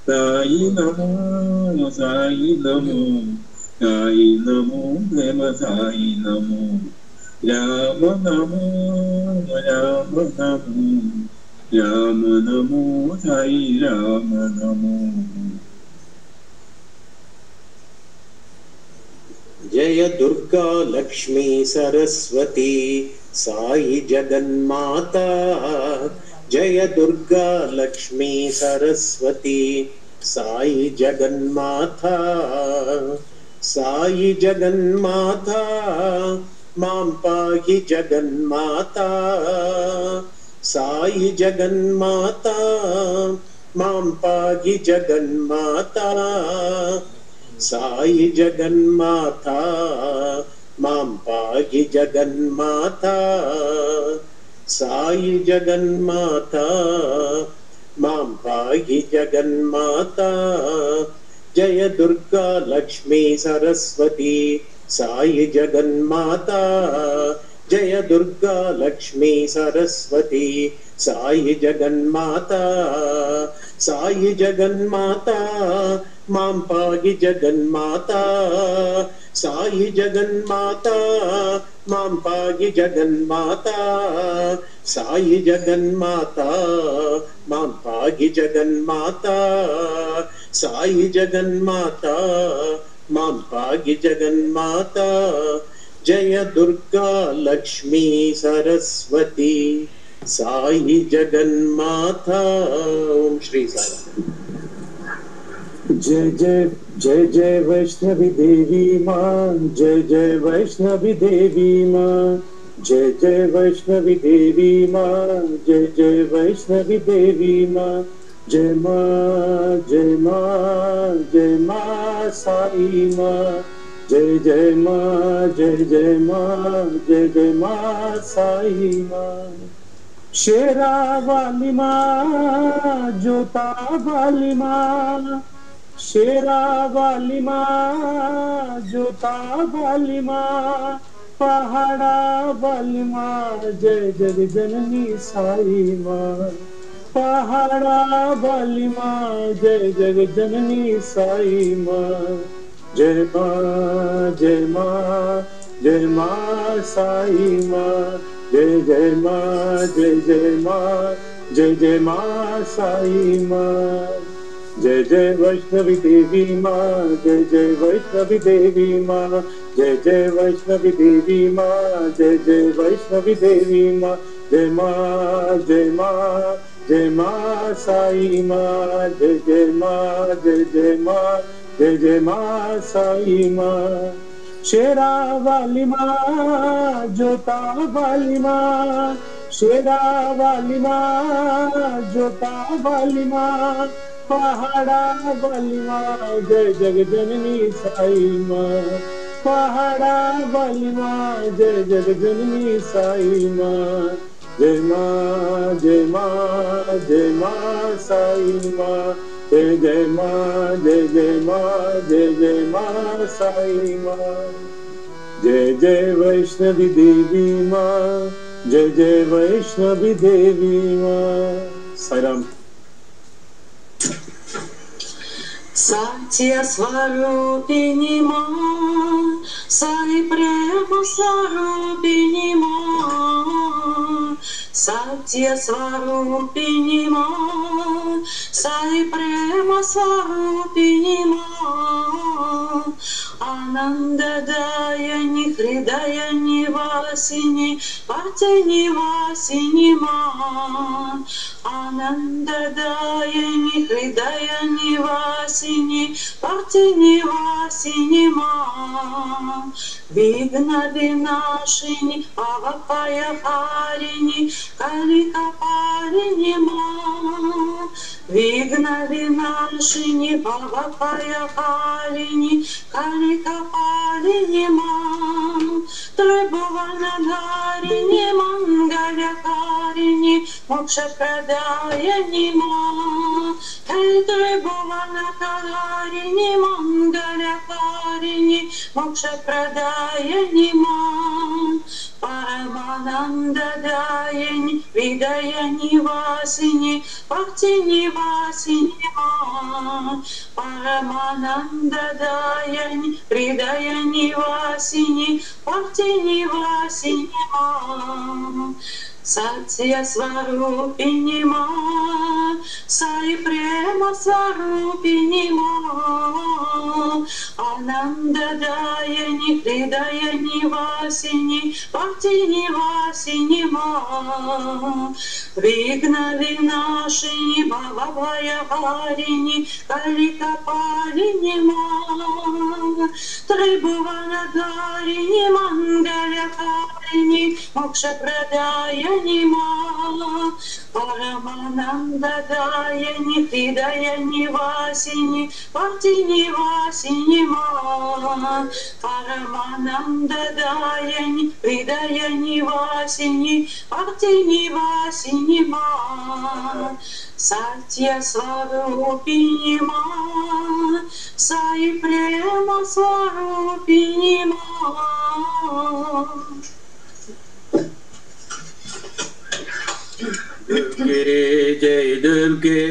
साई नमो साई नमो साई नमो प्रेम साई नमो राम नमो राम नमो राम नमो साई राम नमो जय दुर्गा लक्ष्मी सरस्वती साई जगन्माता। जय दुर्गा लक्ष्मी सरस्वती साई जगन्माता। साई जगन्माता मां पाहि जगन्माता। साई जगन्माता मां पाहि जगन्माता। साई जगन्माता मां पाहि जगन्माता। साई जगन्माता मां पाहि जगन्माता। जय दुर्गा लक्ष्मी सरस्वती साई जगन्माता। जय दुर्गा लक्ष्मी सरस्वती साई जगन्माता। साई जगन्माता मां पाहि जगन्माता। साई जगन्माता मां पाहि जगन्माता। साई जगन्माता मां पाहि जगन्माता। साई जगन्माता मां पाहि जगन्माता। जय दुर्गा लक्ष्मी सरस्वती साई जगन्माता। ओम श्री साई। जय जय जय जय वैष्णवी देवी माँ। जय जय वैष्णवी देवी माँ। जय जय वैष्णवी देवी माँ। जय जय वैष्णवी देवी माँ। जय माँ जय माँ जय माँ साई माँ। जय जय माँ जय जय माँ जय जय माँ साई माँ। शेरा वाली माँ जोता वाली माँ। शेरा वाली माँ जोता वाली माँ। पहाड़ा वाली माँ जय जग जननी साई माँ। पहाड़ा वाली माँ जय जग जननी साई माँ। जय माँ जय माँ जय माँ साई माँ। जय जय माँ जय जय माँ जय जय माँ साई माँ। जय जय वैष्णवी देवी माँ। जय जय वैष्णवी देवी माँ। जय जय वैष्णवी देवी माँ। जय जय वैष्णवी देवी माँ। जय माँ जय माँ जय माँ साई माँ। जय जय माँ जय जय माँ जय जय माँ साई माँ। शेरा वाली माँ जोता वाली माँ। शेरा वाली माँ जोता वाली माँ। पहाड़ा वाली माँ जय जग जननी साई माँ। पहाड़ा वाली माँ जय जग जननी साई माँ। जय माँ जय माँ जय माँ साई माँ। जय जय माँ जय जय माँ जय जय माँ साई माँ। जय जय वैष्णवी देवी माँ। जय जय वैष्णवी देवी माँ। साईराम। सत्य स्वरूपिणी माँ। साई प्रेम स्वरूपिणी माँ। सत्य स्वरूपिणी माँ। साई प्रेम स्वरूपिणी माँ। आनंददायिनी हृदय निवासिनी पति निवासिनी माँ। आनंददायिनी हृदय निवासिनी पति निवासिनी माँ। विघ्न विनाशिनी अवपयहारिणी कलिकपालिनी माँ। विघ्न विनाशिनी भवभयहारिणी कलिकपालिनी माँ। त्रिभुवनधारिणी मंगलकारिणी मोक्षप्रदायिनी माँ। त्रिभुवनधारिणी मंगलकारिणी मोक्षप्रदायिनी माँ। परमानंददायिनी हृदय निवासिनी भक्ति निवासिनी माँ। परमानंददायिनी हृदय निवासिनी भक्ति निवासिनी माँ। सत्य स्वरूपिणी माँ। साई प्रेम स्वरूपिणी माँ। Paramanandadayani Hridayani Vasini Bhakti Nivasini Ma Vigna Vinashini Bhavabhaya Harini Kalita Palini Ma Tribhuvana Dharini Mangala Karini Moksha Pradayani Ma Paramanandadayani Hridayani Vasini Bhakti Nivasini Ma Paramanandadayani Hridayani Vasini Bhakti Nivasini Ma Satya Svarupini Ma Sai Prema Svarupini Ma Durge Jai Durge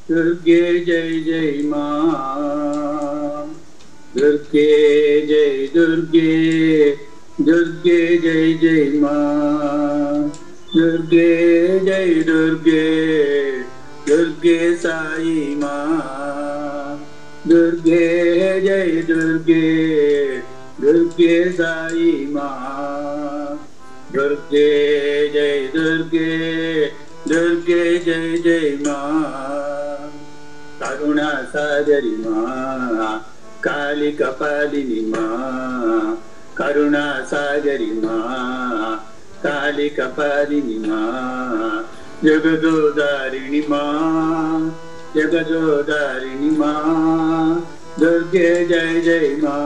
Durge Jai Jai Ma Durge Jai Durge Durge Jai Jai Ma Durge Jai Durge Durge Sai Ma Durge Jai Durge Durge Sai Ma Durge Jai Durge Durge Jai Jai Ma Karuna Sadari Ma Kali Kapalini Ma Karuna Sadari Ma Kali Kapalini Ma Jagadodarini Ma Jagadodarini Ma Durge Jai Jai Ma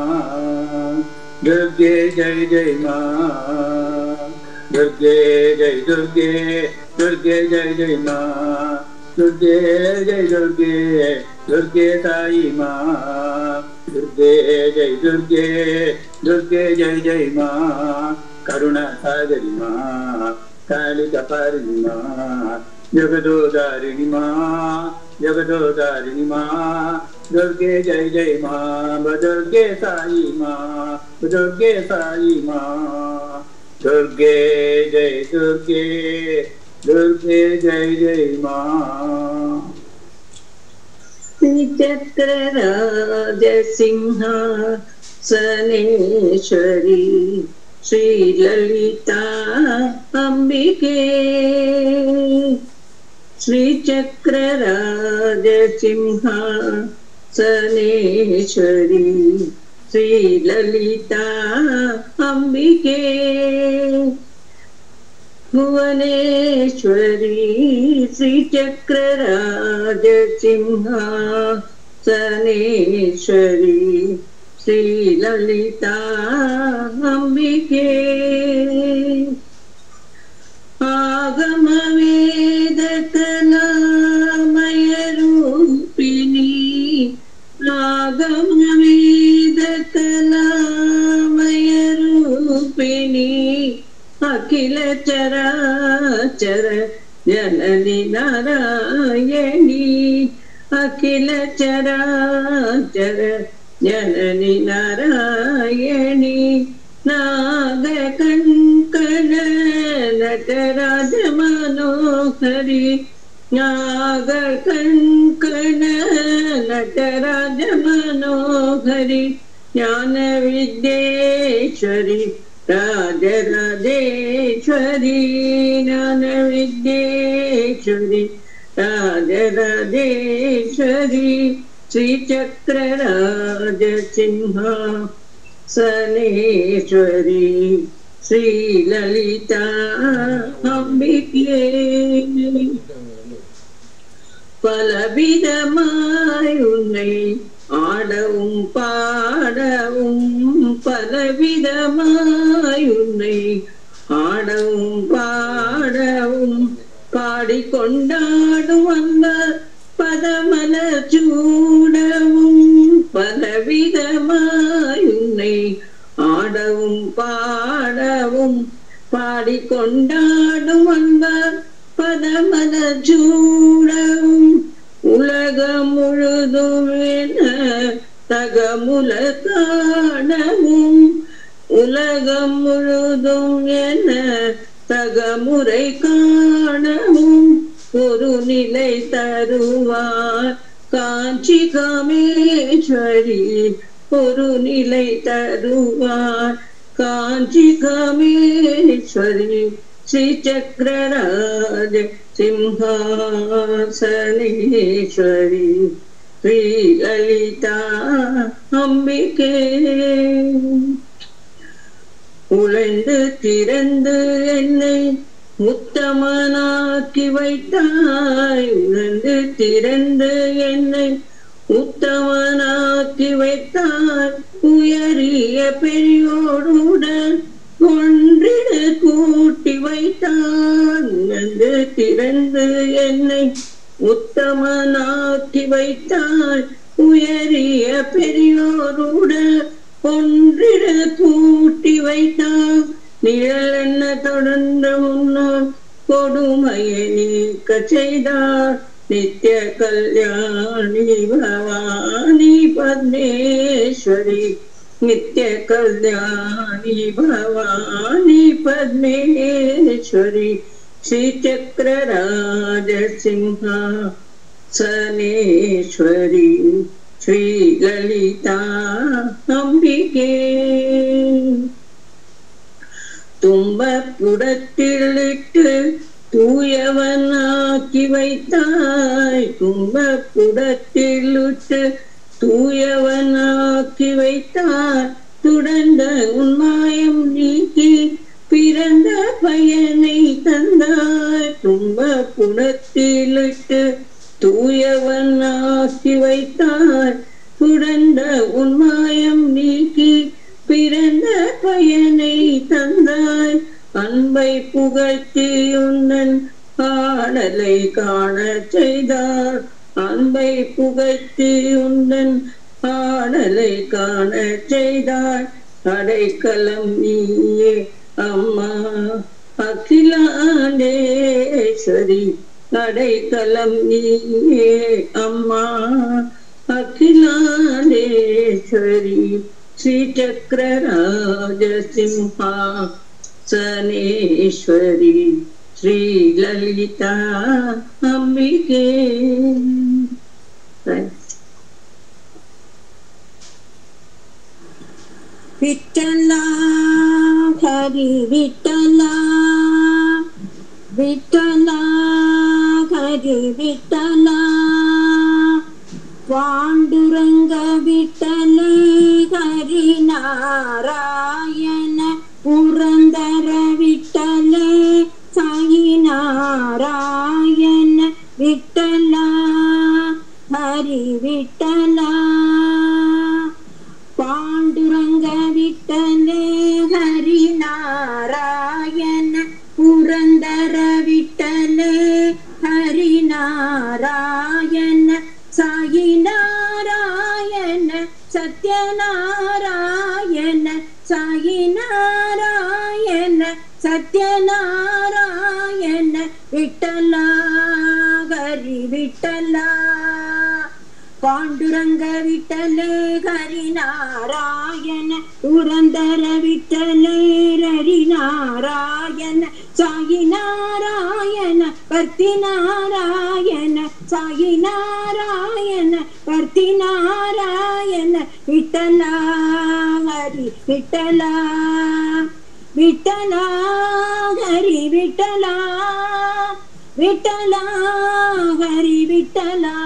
Durge Jai Jai Ma Durge Jai Durge Durge Jai Jai Ma Durge Jai Durge Durge Sai Ma Durge Jai Durge Durge Jai Jai Ma Karuna Sadari Ma Kali Kaparini Ma Jagadodarini Ma Jagadodarini Ma Durge Jai Jai Ma Durge Sai Ma Durge Sai Ma Durge Jai Durge Durge Jai Jai Ma Sri Chakra Raja Singha Saneshwari Sri Lalita Ambike Sri Chakra Raja Singha Saneshwari Sri Lalita Ambike Bhuvaneshwari Sri Chakra Raja Singha Saneshwari Sri Lalita Ambike Agama Veda Kalamaya Rupini Agama Veda Kalamaya Rupini Akhila Charachara Janani Narayani Akhila Charachara Janani Narayani Naga Kankana Nataraja Manohari Naga Kankana Nataraja Manohari Jnana Vidyeshwari Radha Radheshwari Jnana Vidyeshwari Radha Radheshwari Sri Chakra Raja Singha Saneshwari Sri Lalita Ambike பலவிதமாய் உன்னை ஆடவும் பாடவும் பலவிதமாய் உன்னை ஆடவும் பாடவும் பாடிக்கொண்டாடும் அந்த பதமலர் சூடவும் பலவிதமாய் உன்னை ஆடவும் பாடவும் பாடிக்கொண்டாடும் அந்த பதமலர் சூடவும் உலகம் முழுதும் என தகமுல காணவும் உலகம் முழுதும் என தகமுறை காணவும் ஒரு நிலை தருவார் காஞ்சி காமேஸ்வரி ஒரு நிலை தருவார் காஞ்சி காமேஸ்வரி ஸ்ரீ சக்கரராஜ சிம்ஹாசனேஸ்வரி ஸ்ரீ லலிதா அம்பிகே. உழைந்து திறந்து என்னை உத்தமனாக்கி வைத்தாய், உழைந்து திறந்து என்னை உத்தமனாக்கி வைத்தாய், உயரிய பெரியோருடன் ஒன்றிட கூட்டி வைத்தாய். உழைந்து திறந்து என்னை உத்தமனாக்கி வைத்தாய், உயரிய பெரியோருடன் ஒன்றிட கூட்டி வைத்தாய். நிழல் என்ன தொடர்ந்த முன்னால் கொடுமையை நீக்க செய்தார். நித்திய கல்யாணி பவானி பத்மேஸ்வரி, நித்திய கல்யாணி பவானி பத்மேஸ்வரி ஸ்ரீ சக்கரராஜ சிம்ஹாசனேஸ்வரி ஸ்ரீ லலிதா அம்பிகே. துன்பப்புடத்திலிட்டு தூயவனாக்கி வைத்தாய், துன்பப்புடத்திலிட்டு தூயவனாக்கி வைத்தாய், துடர்ந்த உன்மாயம் நீக்கி பிறந்த பயனை தந்தாய். துன்பப்புடத்திலிட்டு தூயவனாக்கி வைத்தாய், துடர்ந்த உன்மாயம் நீக்கி பிறந்த பயனை தந்தாய். அன்பை புகழ்த்தி உன்னன் பாடலை காண செய்தார், அன்பை புகழ்த்தி உன்னன் பாடலை காண செய்தார். அடைக்கலம் நீயே அம்மா அகிலாண்டேஸ்வரி, அடைக்கலம் நீயே அம்மா அகிலாண்டேஸ்வரி ஸ்ரீ சக்கரராஜ சிம்ஹாசனேஸ்வரி ஸ்ரீ லலிதா அம்பிகே. விட்டலா ஹரி விட்டலா, விட்டலா ஹரி விட்டலா, பாண்டுரங்க விட்டலே ஹரி நாராயண, புரந்தர விட்டலே சாயி நாராயண விட்டலா ஹரி விட்டலா. பாண்டுரங்க விட்டலே ஹரி நாராயண, புரந்தர விட்டலே ஹரி நாராயண, சாயி நாராயண சத்யநாராயண, சாயி நாராயண சத்யநாராயண விட்டலா ஹரி விட்டலா. பாண்டுரங்க விட்டலே ஹரி நாராயண, புரந்தர விட்டலே ஹரி நாராயண, சாயி நாராயண பர்த்தி நாராயண, சாயி நாராயண பர்த்தி நாராயண விட்டலா ஹரி விட்டலா. விட்டலா ஹரி விட்டலா, விட்டலா ஹரி விட்டலா.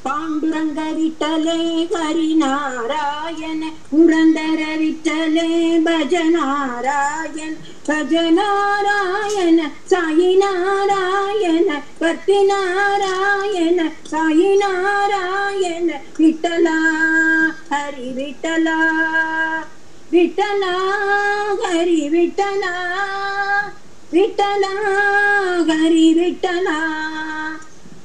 பாண்டுரங்க விட்டலே ஹரி நாராயண, புரந்தர விட்டலே பஜ நாராயண, பஜ நாராயண, சாயி நாராயண பர்த்தி நாராயண, சாயி நாராயண விட்டலா ஹரி விட்டலா. விட்டலா ஹரி விட்டலா, விட்டலா ஹரி விட்டலா.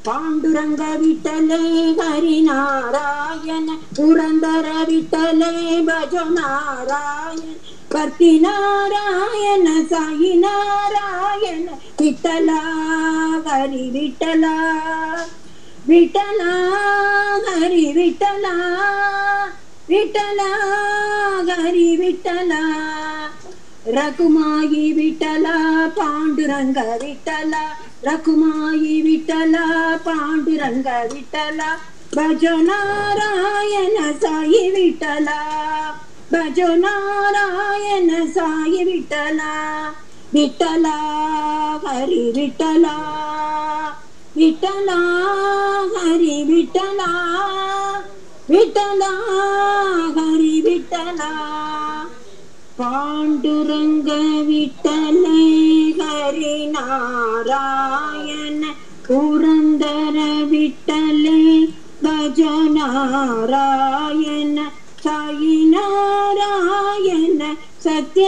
பாண்டுரங்க விட்டலே ஹரி நாராயண, புரந்தர விட்டலே பஜ நாராயண, பர்த்தி நாராயண, சாயி நாராயண விட்டலா ஹரி விட்டலா. விட்டலா ஹரி விட்டலா, விட்டலா ஹரி விட்டலா. ரகுமாயி விட்டலா பாண்டுரங்க விட்டலா, ரகுமாயி விட்டலா பாண்டுரங்க விட்டலா, भजो नारायण साई विठला भजो नारायण साई विठला विठला हरी विठला विठला हरी विठला विठला हरी विठला पांडुरंग विठले हरी नारायण पुरंदर विठले भजो नारायण साई नारायण सत्यनारायण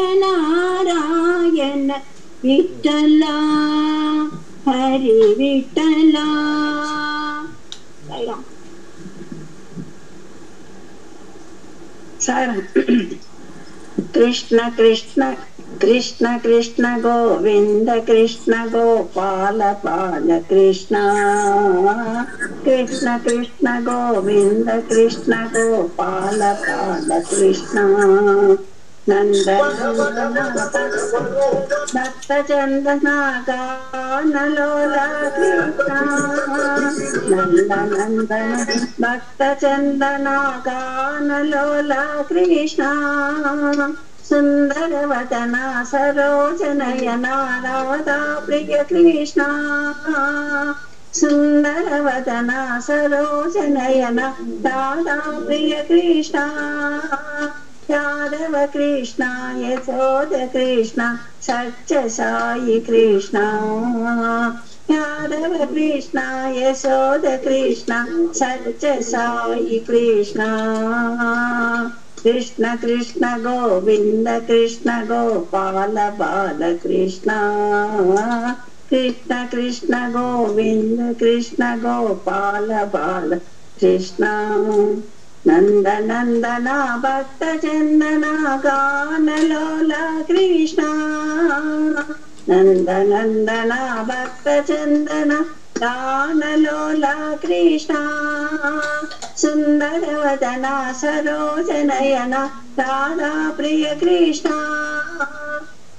विठला हरि विठला कृष्ण कृष्ण कृष्ण कृष्ण गोविंद कृष्ण गोपाल बाल कृष्ण कृष्ण कृष्ण गोविंद कृष्ण गोपाल बाल कृष्ण नंदन भक्त चंदना गान लोला कृष्ण नंदन भक्त चंदना गान लोला कृष्ण सुंदर वदना सरोज नयना राधा प्रिय कृष्ण सुंदर वदना सरोज नयना राधा प्रिय कृष्ण यादव कृष्ण यशोद कृष्ण सच्च साई कृष्ण यादव कृष्ण यशोद कृष्ण सच्च साई कृष्ण कृष्ण कृष्ण गोविंद कृष्ण गोपाल बाल कृष्ण कृष्ण कृष्ण गोविंद कृष्ण गोपाल बाल कृष्ण नंद नंदना भक्त चंदना गान लोला कृष्ण नंद नंदना भक्त चंदना गान लोला कृष्ण सुंदर वदना सरोज नयना राधा प्रिय कृष्ण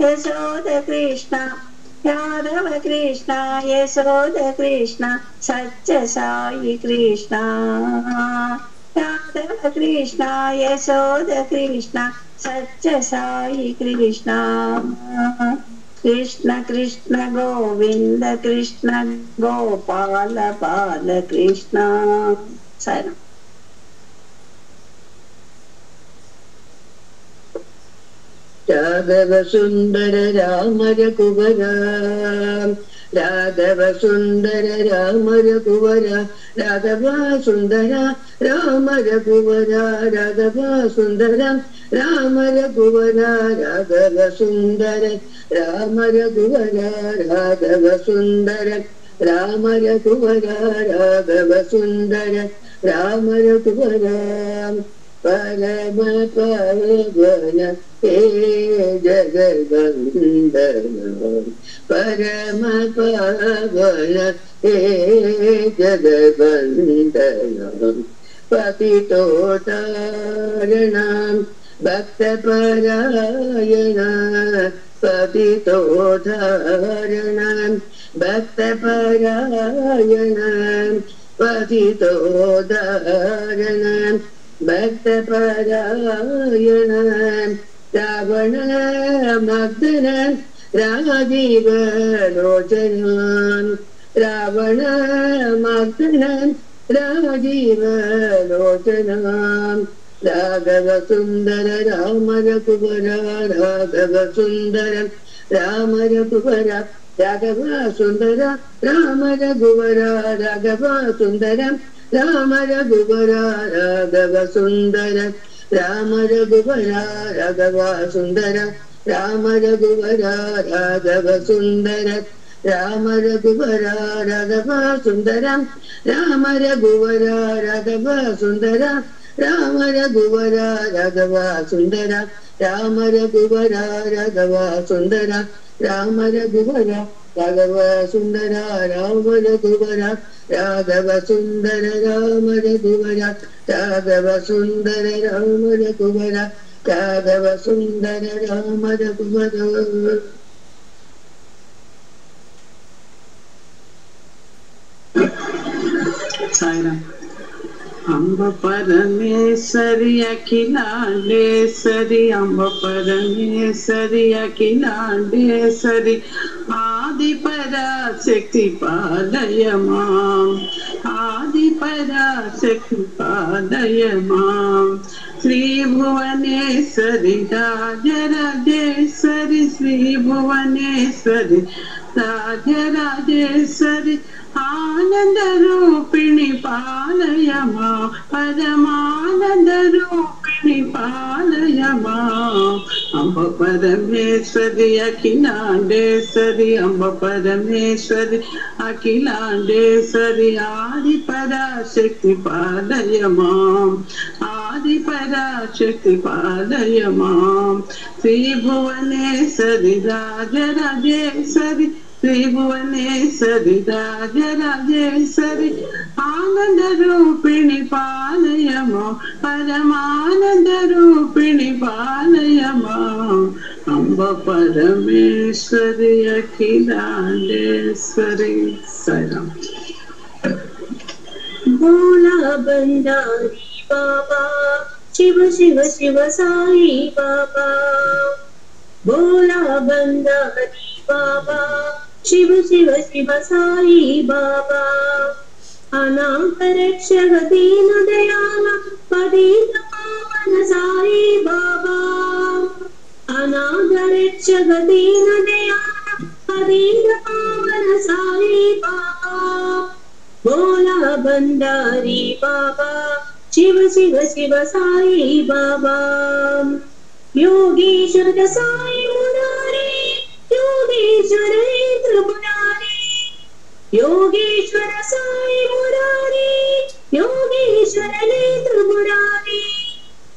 यशोद कृष्ण यादव कृष्ण यशोद कृष्ण सच्च साई कृष्ण यादव कृष्ण यशोद कृष्ण सच्च साई कृष्ण कृष्ण कृष्ण गोविंद कृष्ण गोपाल बाल कृष्ण सारा राघव सुंदर राम रघुवर राघव सुंदर राम रघुवर राघव सुंदर राम रघुवर राघव सुंदर राम रघुवर राघव सुंदर राम रघुवर राघव सुंदर राम रघुवर राघव सुंदर राम रघुवर परम पावन हे जगवंदन परम पावन हे जगवंदन पतितोद्धारणं भक्तपरायण पतितोद्धारणं भक्तपरायण पतितोद्धारणं भक्तपरायण रावण मर्दन राजीव लोचन रावण मर्दन राजीव लोचन राघव सुंदर राम रघुवर राघव सुंदर राम रघुवर राघव सुंदर राम रघुवर राघव सुंदर राम रघुवर राघव सुंदर राम रघुवर राघव सुंदर राम रघुवर राघव सुंदर राम रघुवर राघव सुंदर राम रघुवर राघव सुंदर राम रघुवर राघव सुंदर राम रघुवर राघव सुंदर राम रघुवर राघव सुंदर राम रघुवर राघव सुंदर राम रघुवर राघव सुंदर राम रघुवर राघव सुंदर राम रघुवर साईराम अम्ब परमेश्वरी अखिलांडेश्वरी अम्ब परमेश्वरी अखिलांडेश्वरी आदिपराशक्ति पालय माम् आदिपराशक्ति पालय माम् श्री भुवनेश्वरी राजराजेश्वरी श्री भुवनेश्वरी राजराजेश्वरी आनंद रूपिणी पालय मां परमानंद रूपिणी पालय मां अम्ब परमेश्वरी अखिलांडेश्वरी अम्ब परमेश्वरी अखिलांडेश्वरी आदिपराशक्ति पालय मां आदिपराशक्ति पालय मां श्री भुवनेश्वरी राजराजेश्वरी श्री भुवनेश्वरी राजराजेश्वरी आनंद रूपिणी पालय मां परमानंद रूपिणी पालय मां अम्ब परमेश्वरी अखिलांडेश्वरी साईराम। भोला भंडारी बाबा शिव शिव शिव साई बाबा भोला भंडारी बाबा शिव शिव शिव साई बाबा अनाथ रक्षक दीन दयाल पतित पावन साई बाबा अनाथ रक्षक दीन दयाल पतित पावन साई बाबा भोला भंडारी बाबा शिव शिव शिव साई बाबा योगीश्वर साई मुरारी योगेश्वर त्रिपुरारी योगेश्वर साई मुरारी योगेश्वर त्रिपुरारी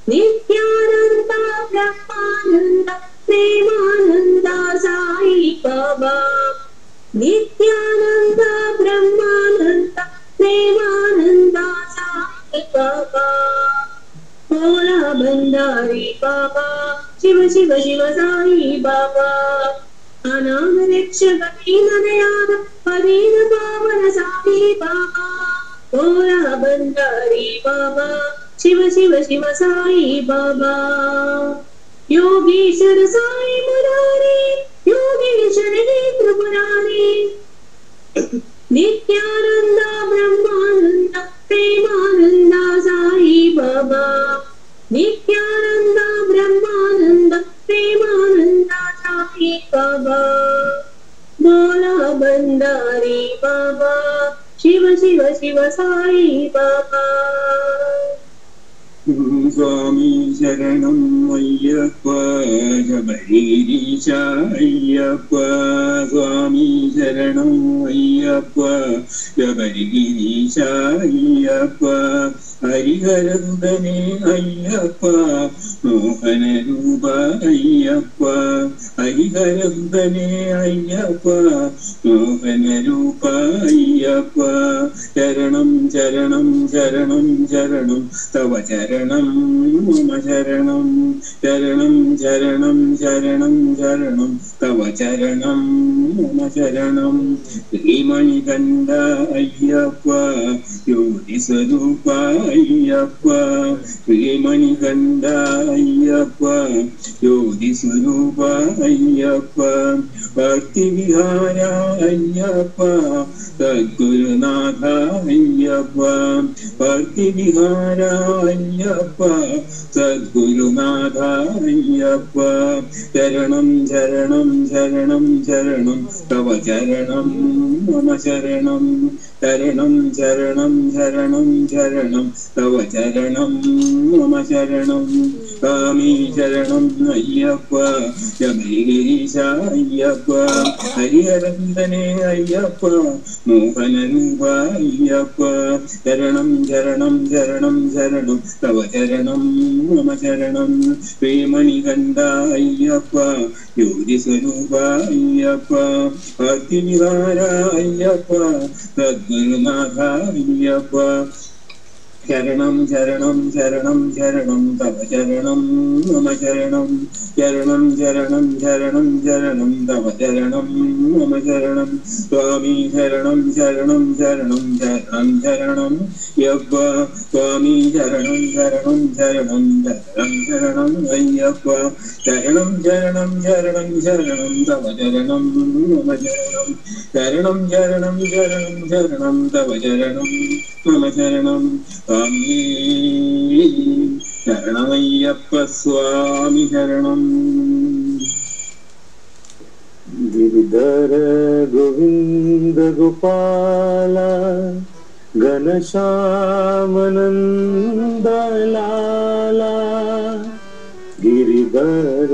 नित्यानंद ब्रह्मानंद प्रेमानंद साई बाबा नित्यानंद ब्रह्मानंद प्रेमानंद साई बाबा भोला भंडारी बाबा शिव शिव शिव साई बाबा अनाथ रक्षक दीन दयाल पतित पावन साई बाबा भोला भंडारी बाबा शिव शिव शिव साई बाबा योगेश्वर साई मुरारी योगेश्वर त्रिपुरारी नित्यानंद ब्रह्मानंद प्रेमानंद साई बाबा नित्यानंद ब्रह्मानंद प्रेमानंद साई बाबा भोला भंडारी बाबा शिव शिव शिव साई बाबा स्वामी शरणं अय्यप्पा शबरीरीशा अय्यप्पा स्वामी शरणं अय्यप्पा शबरीरीशा अय्यप्पा हरिहरन्दने अय्यप्पा मोहनरूप अय्यप्पा हरिहरन्दने अय्यप्पा मोहनरूप अय्यप्पा शरणं शरणं शरणं शरणं तव शरणं मम शरणं शरणं शरणं शरणं शरणं तव शरणं मम शरणं श्रीमणिकण्ठ अय्यप्पा योगिस्वरूप अय्यप्पा श्रीमणिकण्ठ अय्यप्पा योगिस्वरूप अय्यप्पा भक्तिविहार अय्यप्पा सद्गुरुनाथ अय्यप्पा भक्तिविहार अय्यप्पा सद्गुरुनाथ अय्यप्पा शरणं शरणं शरणं शरणं तव शरणं मम शरणं शरणं शरणं शरणं शरणं तव शरणं मम शरणं स्वामी शरणं अय्यप्पा शबरीरीशा अय्यप्पा हरिहरन्दने अय्यप्पा मोहनरूप अय्यप्पा शरणं शरणं शरणं शरणं तव शरणं मम शरणं श्रीमणिकण्ठ अय्यप्पा योगिस्वरूप अय्यप्पा भक्तिविहार अय्यप्पा सद्गुरुनाथ अय्यप्पा शरणं शरणं शरणं शरणं तव शरणं मम शरणं शरणं शरणं शरणं शरणं तव शरणं मम शरणं स्वामी शरणं शरणं शरणं शरणं शरणं यप्प स्वामी शरणं शरणं शरणं शरणं शरणं अय्यप्प शरणं शरणं शरणं शरणं तव शरणं मम शरणं शरणं शरणं शरणं शरणं तव शरणं मम शरणं स्वामी शरणमय्यप्प स्वामी शरणम् गिरिधर गोविंद गोपाल घनश्यामनंद लाला गिरिधर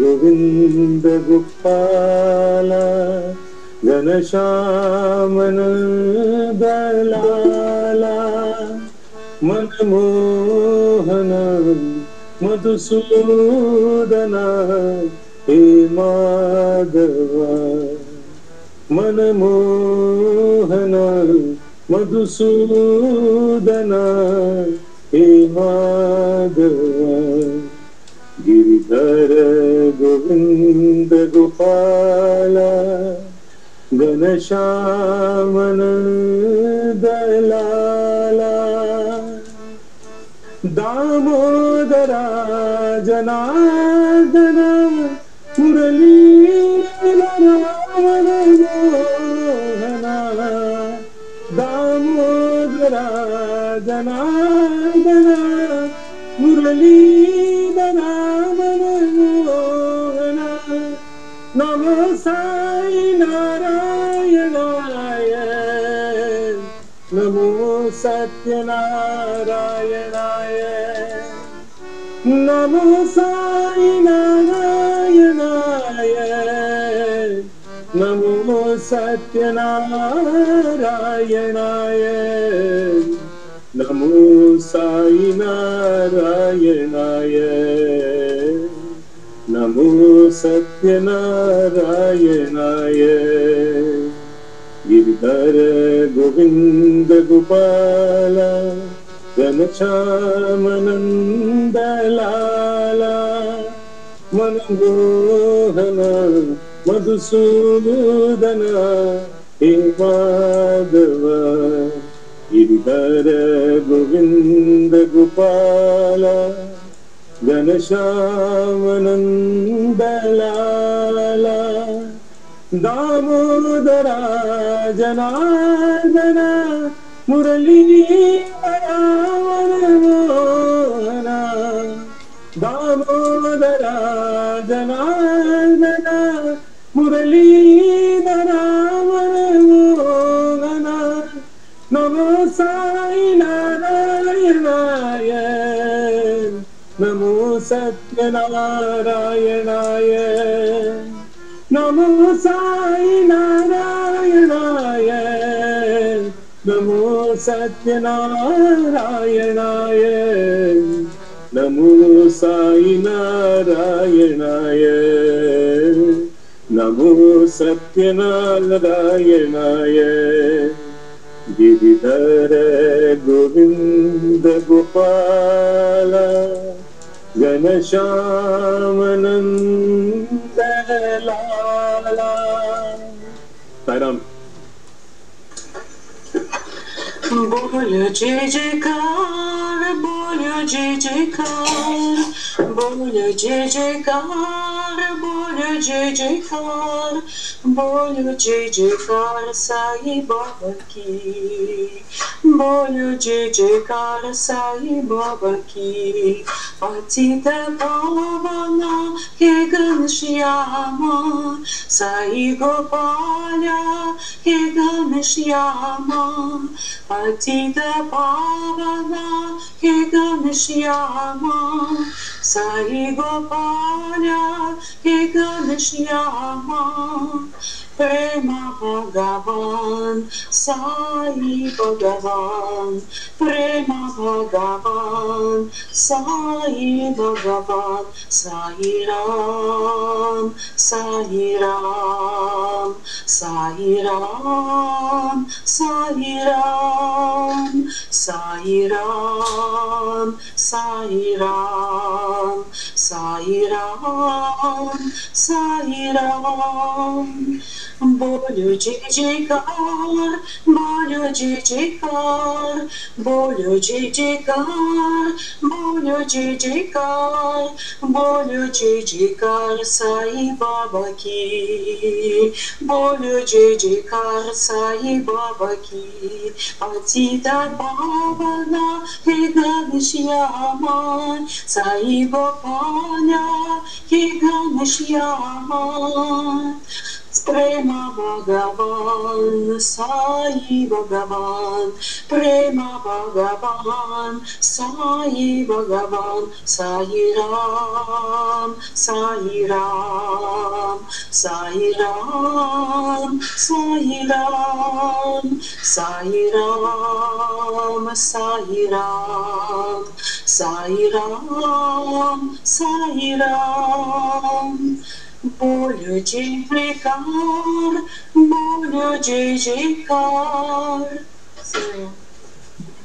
गोविंद गोपाल घनश्यामनंद लाला मनमोहन मधुसूदन हे माधव मनमोहन मधुसूदन हे माधव गिरिधर गोविंद गोपाल घनश्यामनंद लाला दामोदरा जनार्दन मुरलीधरा मनमोहना दामोदरा जनार्दन मुरलीधरा मनमोहना नमो साई नारायणाय नमो सत्यनारायणाय नमो साई नारायणाय नमो सत्यनारायणाय नमो साई नारायणाय नमो सत्यनारायणाय गिरिधर गोविंद गोपाल घनश्यामनंद लाला मनमोहन मधुसूदन हे माधव गिरिधर गोविंद गोपाल घनश्यामनंद लाला दामोदरा जनार्दन मुरलीधरा मनमोहना दामोदरा जनार्दन मुरलीधरा मनमोहना नमो साई नारायणाय नमो सत्यनारायणाय नमो साई नारायणाय नमो सत्यनारायणाय नमो साई नारायणाय नमो सत्यनारायणाय गिरिधर गोविंद गोपाल घनश्यामनंद लाला साईराम बोलो जय जयकार बोलो जय जयकार बोलो जय जयकार बोलो जय जयकार बोलो जय जयकार साई बाबा की बोलो जय जयकार साई बाबा की पतित पावना हे घनश्यामा साई गोपाला हे घनश्यामा पतित पावना हे घनश्यामा साई गोपाला हे घनश्यामा प्रेम भगवान साई भगवान प्रेम भगवान साई भगवान Sai Ram Sai Ram Sai Ram Sai Ram Sai Ram, Sai Ram, Sai Ram, Sai Ram. Bolho Jai Jaikar, bolho Jai Jaikar, bolho Jai Jaikar, bolho Jai Jaikar, bolho Jai Jaikar Sai Baba ki, bolho Jai Jaikar Sai Baba ki. Patita Pavana He Ganeshiyama, Sai Bapanya He Ganeshiyama. Prema Bhagavan, Sai Bhagavan, Prema Bhagavan, Sai Bhagavan, Sai Ram, Sai Ram, Sai Ram, Sai Ram, Sai Ram, Sai Ram, Sai Ram, Sai Ram. Bolho Jai Jaikar, bolho Jai Jaikar.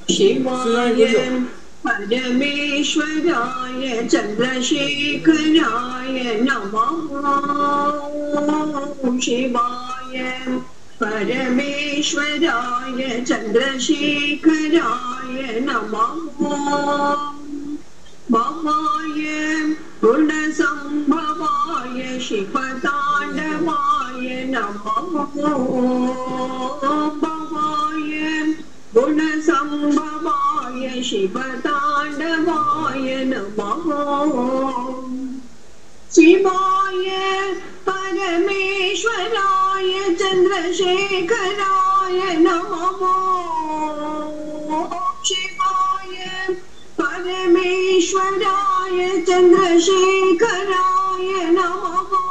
Shivaya Parameshwaraya Chandrasekharaya Namaha. Shivaya Parameshwaraya Chandrasekharaya Namaha. Bhavaya Gunasambhavaya Shivatandavaya Namaha. Bhavaya Gunasambhavaya Shivatandavaya Namaha. Shivaya Parameshwaraya Chandrasekharaya Namaha. Shivaya Parameshwaraya Chandrasekharaya Namaha.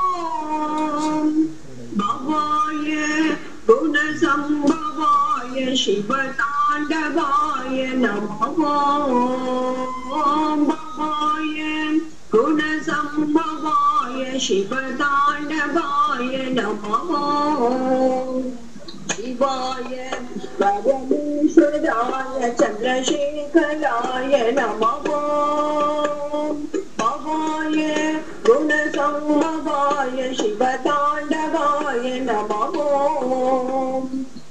Bhavaya Gunasambhavaya Shivatandavaya Namaha. Bhavaya Gunasambhavaya Shivatandavaya Namaha. Shivaya Parameshwaraya Chandrasekharaya Namaha. Bhavaya Gunasambhavaya Shivatandavaya Namaha.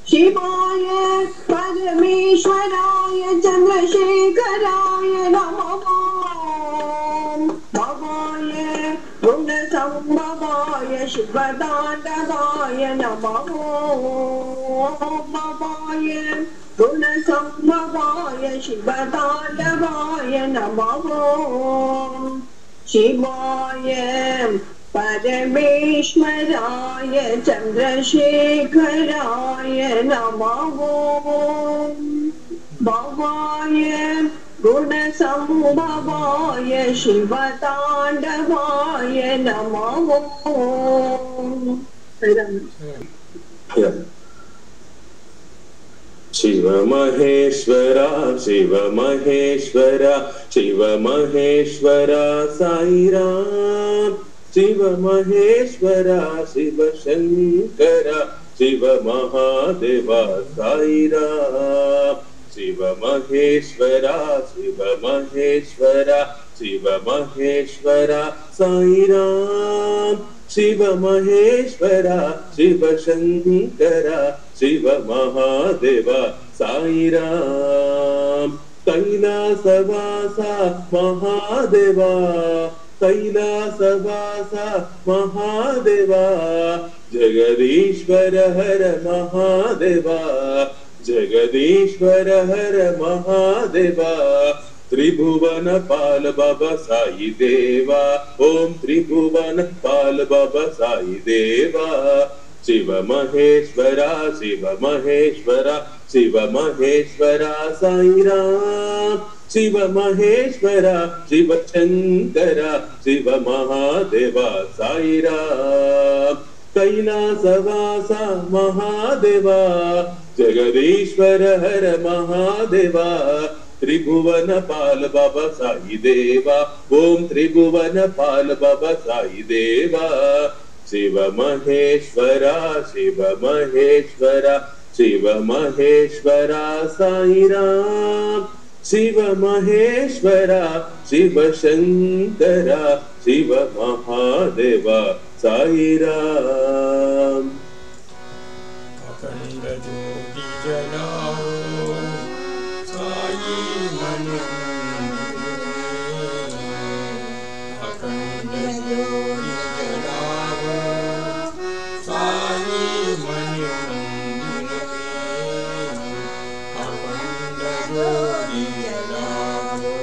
Shivaya Parameshwaraya Chandrasekharaya Namaha. Bhavaya Gunasambhavaya Shivatandavaya Namaha. Bhavaya Gunasambhavaya Shivatandavaya Namaha. Shivaya Parameshwaraya Chandrasekharaya Namaha. Bhavaya Gunasambhavaya Shivatandavaya Namaha. Shiva Maheshwara, Shiva Maheshwara, Shiva Maheshwara, Sai Ram. Shiva Maheshwara, Shiva Shankara, Shiva Mahadeva, Sai Ram. Shiva Maheshwara, Shiva Maheshwara, Shiva Maheshwara, Sai Ram. Shiva Maheshwara, Shiva Shankara, Shiva Mahadeva, Sai Ram. Kailasavasa Mahadeva, Kailasavasa Mahadeva, Jagadishvara Hara Mahadeva, Jagadishvara Hara Mahadeva. Tribhuvana Pal Baba Sai Deva, Om Tribhuvana Pal Baba Sai Deva. Shiva Maheshwara, Shiva Maheshwara, Shiva Maheshwara, Sai Ram. Shiva Maheshwara, Shiva Shankara, Shiva Mahadeva, Sai Ram. Kailasavasa Mahadeva, Jagadishvara Hara Mahadeva. Tribhuvana Pal Baba Sai Deva, Om Tribhuvana Pal Baba Sai Deva. Shiva Maheshwara, Shiva Maheshwara, Shiva महेश्वरा साई राम शिव महेश्वरा शिव शंकरा शिव महादेवा साई राम अखंड ज्योति जलाओ साई मन अखंड ज्योति जलाओ साई मन अखंड ज्योति जलाओ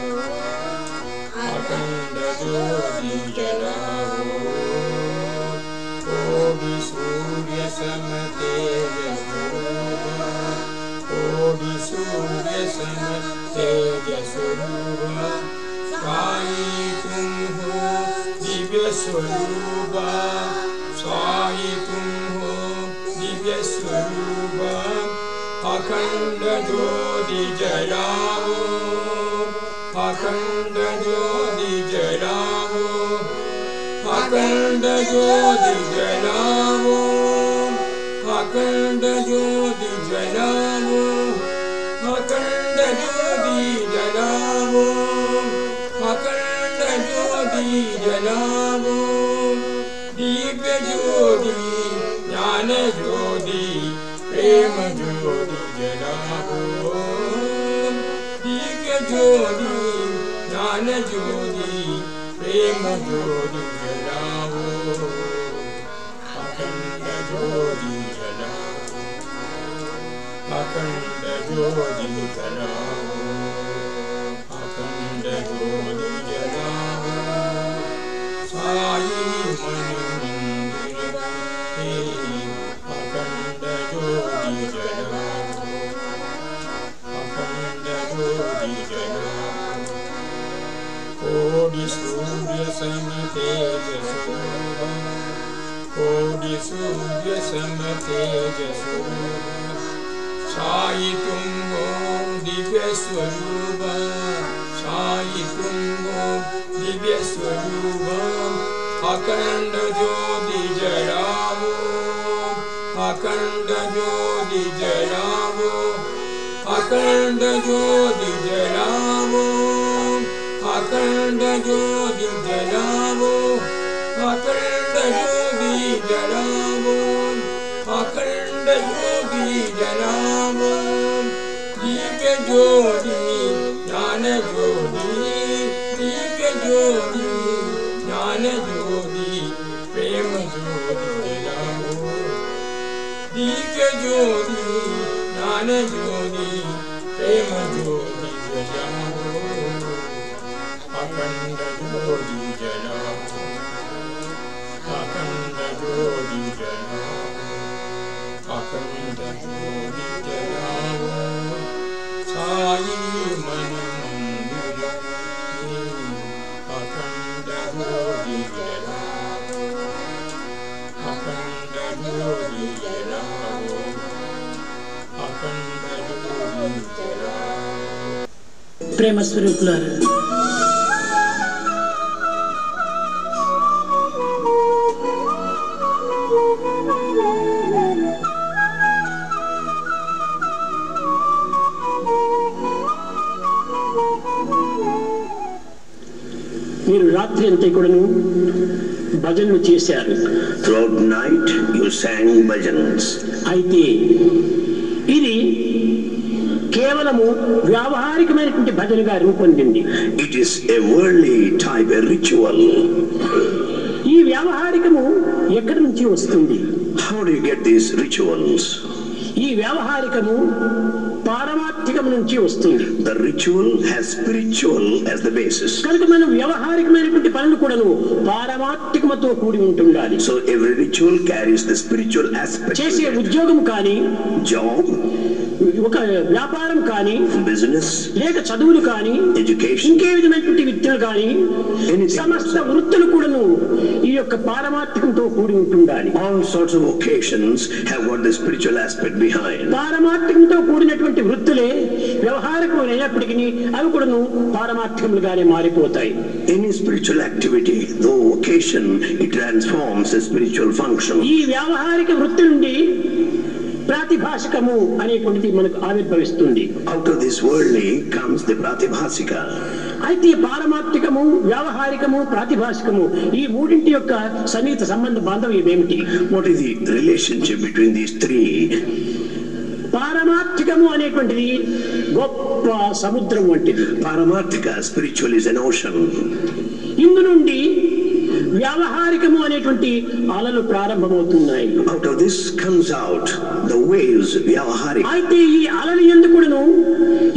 अखंड ज्योति जलाओ कोटि सूर्य सम तेज स्वरूप कोटि सूर्य सम तेज स्वरूप साई तुम हो दिव्य स्वरूप साई तुम हो दिव्य स्वरूप अखंड ज्योति जलाओ अखंड ज्योति जलाओ अखंड ज्योति जलाओ अखंड ज्योति जलाओ अखंड ज्योति जलाओ अखंड ज्योति जलाओ दिव्य ज्योति ज्ञान ज्योति प्रेम ज्योति जलाओ दिव्य ज्योति ज्ञान ज्योति प्रेम ज्योति जलाओ अखंड ज्योति जलाओ अखंड ज्योति जलाओ अखंड ज्योति जलाओ साई मन मंदिर अखंड ज्योति जलाओ अखंड ज्योति जलाओ कोटि सूर्य सम तेज स्वरूप कोटि सूर्य सम तेज स्वरूप साई तुम हो दिव्य स्वरूप साई तुम हो दिव्य स्वरूप अखंड ज्योति जलाओ अखंड ज्योति जलाओ अखंड ज्योति जलाओ अखंड ज्योति जलाओ अखंड ज्योति जलाओ अखंड ज्योति जलाओ दिव्य ज्योति ज्ञान ज्योति दिव्य ज्योति ज्ञान ज्योति प्रेम ज्योति जलाओ दिव्य ज्योति ज्ञान ज्योति प्रेम ज्योति जलाओ अखंड ज्योति जलाओ अखंड ज्योति जलाओ अखंड ज्योति जलाओ साई मन मंदिर अखंड ज्योति जलाओ अखंड ज्योति जलाओ अखंड ज्योति जलाओ प्रेम स्वरूपुलारा మీరు రాత్రి అంతా కూడాను భజనలు చేశారు. Throughout night you sang bhajans. అయితే ఇది కేవలము వ్యావహారికమైనటువంటి భజనగా రూపొందింది. It is a worldly type, a ritual. ఈ వ్యావహారికము ఎక్కడి నుంచి వస్తుంది? How do you get these rituals? ఈ వ్యావహారికము పారమార్థికం నుంచి వస్తుంది. The ritual has spiritual as the basis. కనుక మనం వ్యావహారికమైనటువంటి పనులు కూడాను పారమార్థికమతో కూడి ఉంటుండాలి. So every ritual carries the spiritual aspect. చేసే ఉద్యోగం కానీ, job, ఒక వ్యాపారం కానీ, బిజినెస్, లేక చదువులు కానీ, ఎడ్యుకేషన్, ఇంకే విధమైనటువంటి విద్యలు కానీ, సమస్త వృత్తులు కూడాను ఈ యొక్క పారమార్థికంతో కూడి ఉంటుండాలి. All sorts of vocations have got the spiritual aspect behind. పారమార్థికంతో కూడినటువంటి వృత్తులే వ్యవహారికమైనప్పటికీ అవి కూడాను పారమార్థికములుగానే మారిపోతాయి. Any spiritual activity, though vocation, it transforms a spiritual function. ఈ వ్యావహారిక వృత్తి నుండి ప్రాతిభాషికము అనేటువంటిది మనకు ఆవిర్భవిస్తుంది. Out of this worldly comes the pratibhasika. అయితే పారమార్థికము, వ్యావహారికము, ప్రాతిభాషికము ఈ మూడింటి యొక్క సన్నిహిత సంబంధ బాంధవ్యం ఏమిటి? What is the relationship between these three? పారమార్థికము అనేటువంటిది గొప్ప సముద్రం వంటిది. Paramarthika, spiritual, is an ocean. ఇందు నుండి వ్యావహారికము అనేటువంటి అలలు ప్రారంభమవుతున్నాయి. Out of this comes out the waves, vyavaharika. అయితే ఈ అలలు ఎందుకును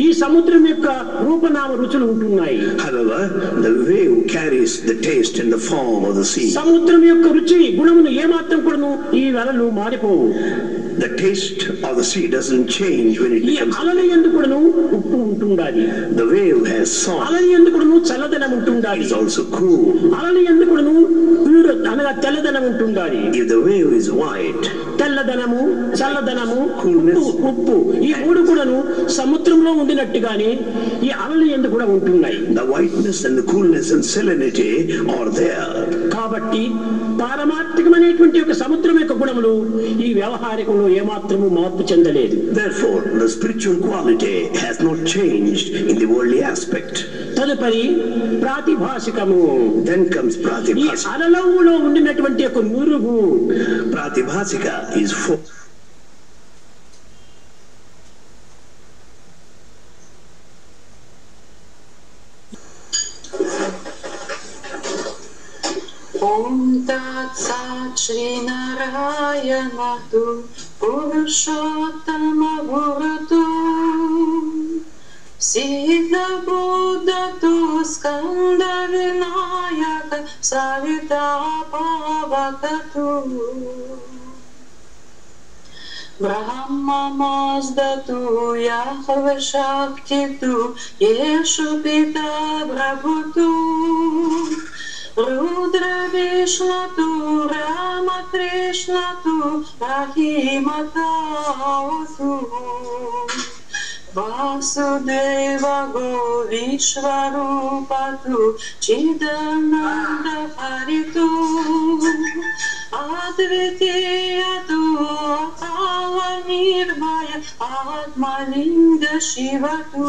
ఈ సముద్రం యొక్క రూపనామ రుచులు ఉంటున్నాయి. However, the wave carries the taste and the form of the sea. సముద్రం యొక్క రుచి గుణమును ఏమాత్రం కూడాను ఈ అలలు మారిపోవు. The taste of the sea doesn't change when it becomes. ఈ అలల ఎందుకును ఉప్పు ఉంటుండాలి. The wave has salt. అలల ఎందుకును చల్లదనం ఉంటుండాలి. It's also cool. అలల ఎందుకును అనగా తెల్లదనం ఉంటుండాలి. If the wave is white, తెల్లదనము, చల్లదనము, coolness, ఉప్పు ఈ మూడు కూడాను సముద్రంలో ఉండినట్టుగానే ఈ అలల ఎందుకు కూడా ఉంటున్నాయి. the whiteness and the coolness and salinity are there. కాబట్టి పారమార్థికమైనటువంటి ఒక సముద్రం యొక్క గుణములు ఈ వ్యవహారికంలో ఏమాత్రము మార్పు చెందలేదు. Therefore, the spiritual quality has not changed in the worldly aspect. తదుపరి ప్రాతిభాషికము. Then comes ఈ pratibhasika. అలలలో ఉండినటువంటి ఒక నురుగు. Pratibhasika is for Om Tat Sat Shri Narayana Tu Purushottama Bhuratu Siddha Buddha Tu Skanda Vinayaka Savita Pavakatu Brahma Mazda Tu Yahweh Shakti Tu Yeshu Pita Brahmatu Rudra Vishnu Tu Rama Krishna Tu Rahimata Tu Vasudeva Go Vishvarupa Tu Chidananda Haritu Advitiya Tu Atala Nirmaya Atmalinga Shiva Tu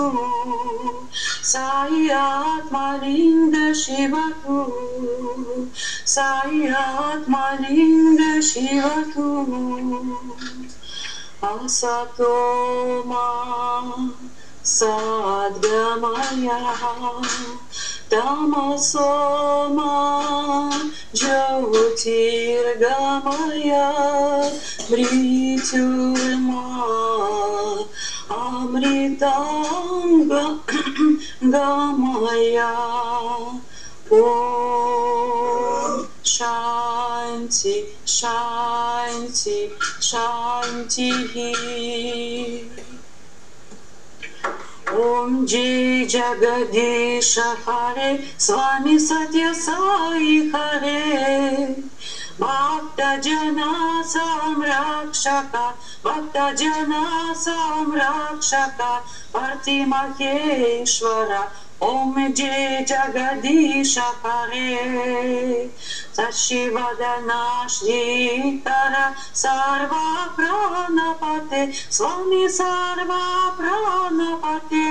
Sai Atmalinga Shiva Tu Sai Atmalinga Shiva Tu Asatoma Sadgamaya Tamasoma Jyotirgamaya Mrityurma Amritanga Gamaya Om Shanti Shanti Shanti Om Jai Jagadisha Hare Swami Satya Sai Hare Bhakta Jana Samrakshaka Bhakta Jana Samrakshaka Parti Maheshwara Om Jai Jagadisha Hare Sashivadana Shrikara Sarva Pranapate Swami Sarva Pranapate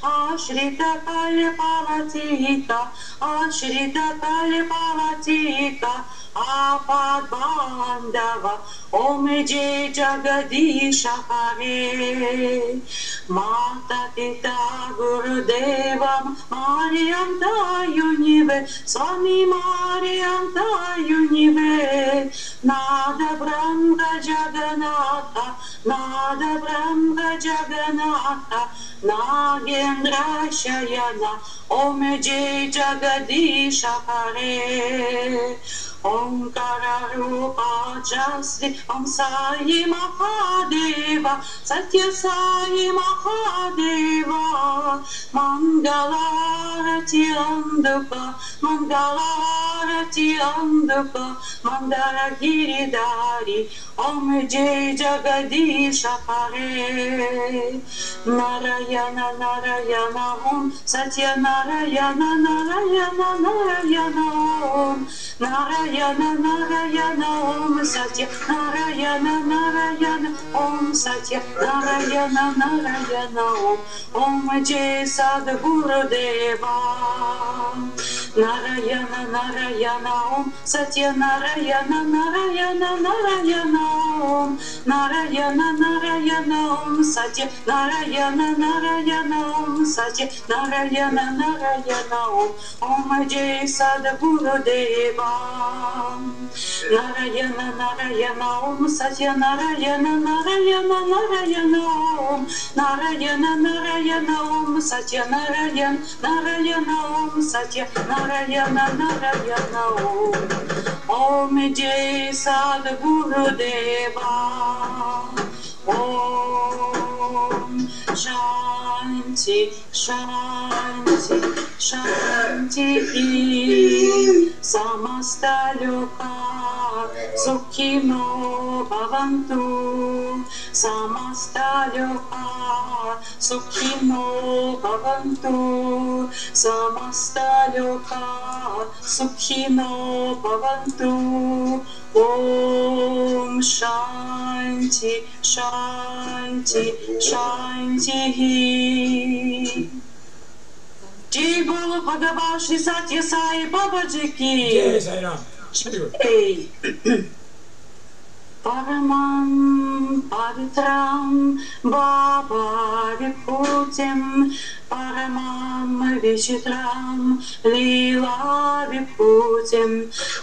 Ashrita Kalpavatita Ashrita Kalpavatita Apad Bandava Om Jai Jagadisha Hare Mata Pita Gurudevam Mariam Tayunive Swami Mariam Tayunive Nada Brahma Jagannatha Nada Brahma Jagannatha Nagendra Shayana Om Jai Jagadisha Hare Omkara Rupa Jasri Om Sai Mahadeva Satya Sai Mahadeva Mangalarati Andupa Mangalarati Arati Andaka Mandara Giridari Om Jai Jagadisha Pare Narayana Narayana Om Satya Narayana Narayana Narayana Om Narayana Narayana Om Satya Narayana Narayana Om Satya Narayana Narayana Om Jai Sadguru Deva Narayana Narayana Om Satya Narayana Narayana Narayana Om Narayana Narayana Om Satya Narayana Narayana Om Satya Narayana Narayana Om Jai Sadguru Deva Narayana Narayana Om Satya Narayana Narayana Narayana Om Narayana Narayana Om Satya Narayana Narayana Om Satya Narayana Narayana Om Jai Sadguru Deva Om Shanti Shanti Shanti Samasta Loka Sukhino Bhavantu Samasta Loka Sukhino Bhavantu Samasta Loka Sukhino Bhavantu Om Shanti Shanti Shanti Jai Bolo Bhagavan Shri Satya Sai Baba Ji ki Jai Sai Ram. Paramam Pavitram Baba Vibhutim Paramam Vichitram Leela Vibhutim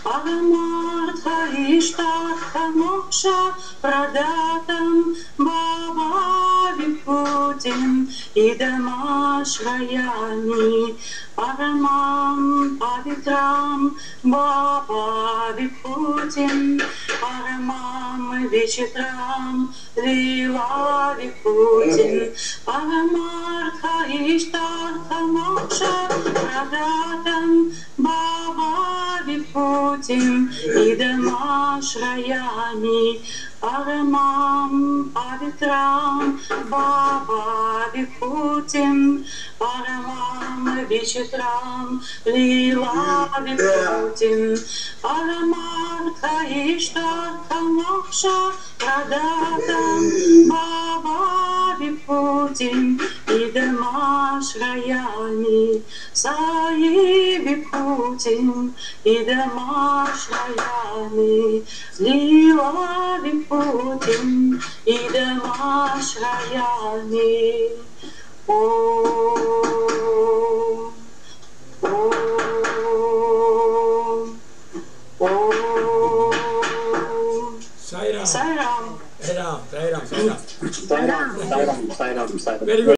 Paramartha Ishtartha Moksha Pradatam Baba Vibhutim Idamashvayami Paramam Pavitram Baba Vibhutim Paramam Vichitram Leela Vibhutim Paramartha Ishtartha Moksha Pradatam Baba Vibhutim Idamashvayami Paramam Pavitram Baba Vibhutim Paramam Vichitram Leela Vibhutim Paramartha Ishtartha Moksha Pradatam Baba Vibhutim Idamashvayami Sai Vibhutim Idamashvayami Leela Vibhutim Idamashvayami Om Om Om Sai Ram. Sai Ram. Sai Ram. Sai Ram. Sai Ram. Sai Ram, Sai Ram, Sai Ram. Very good.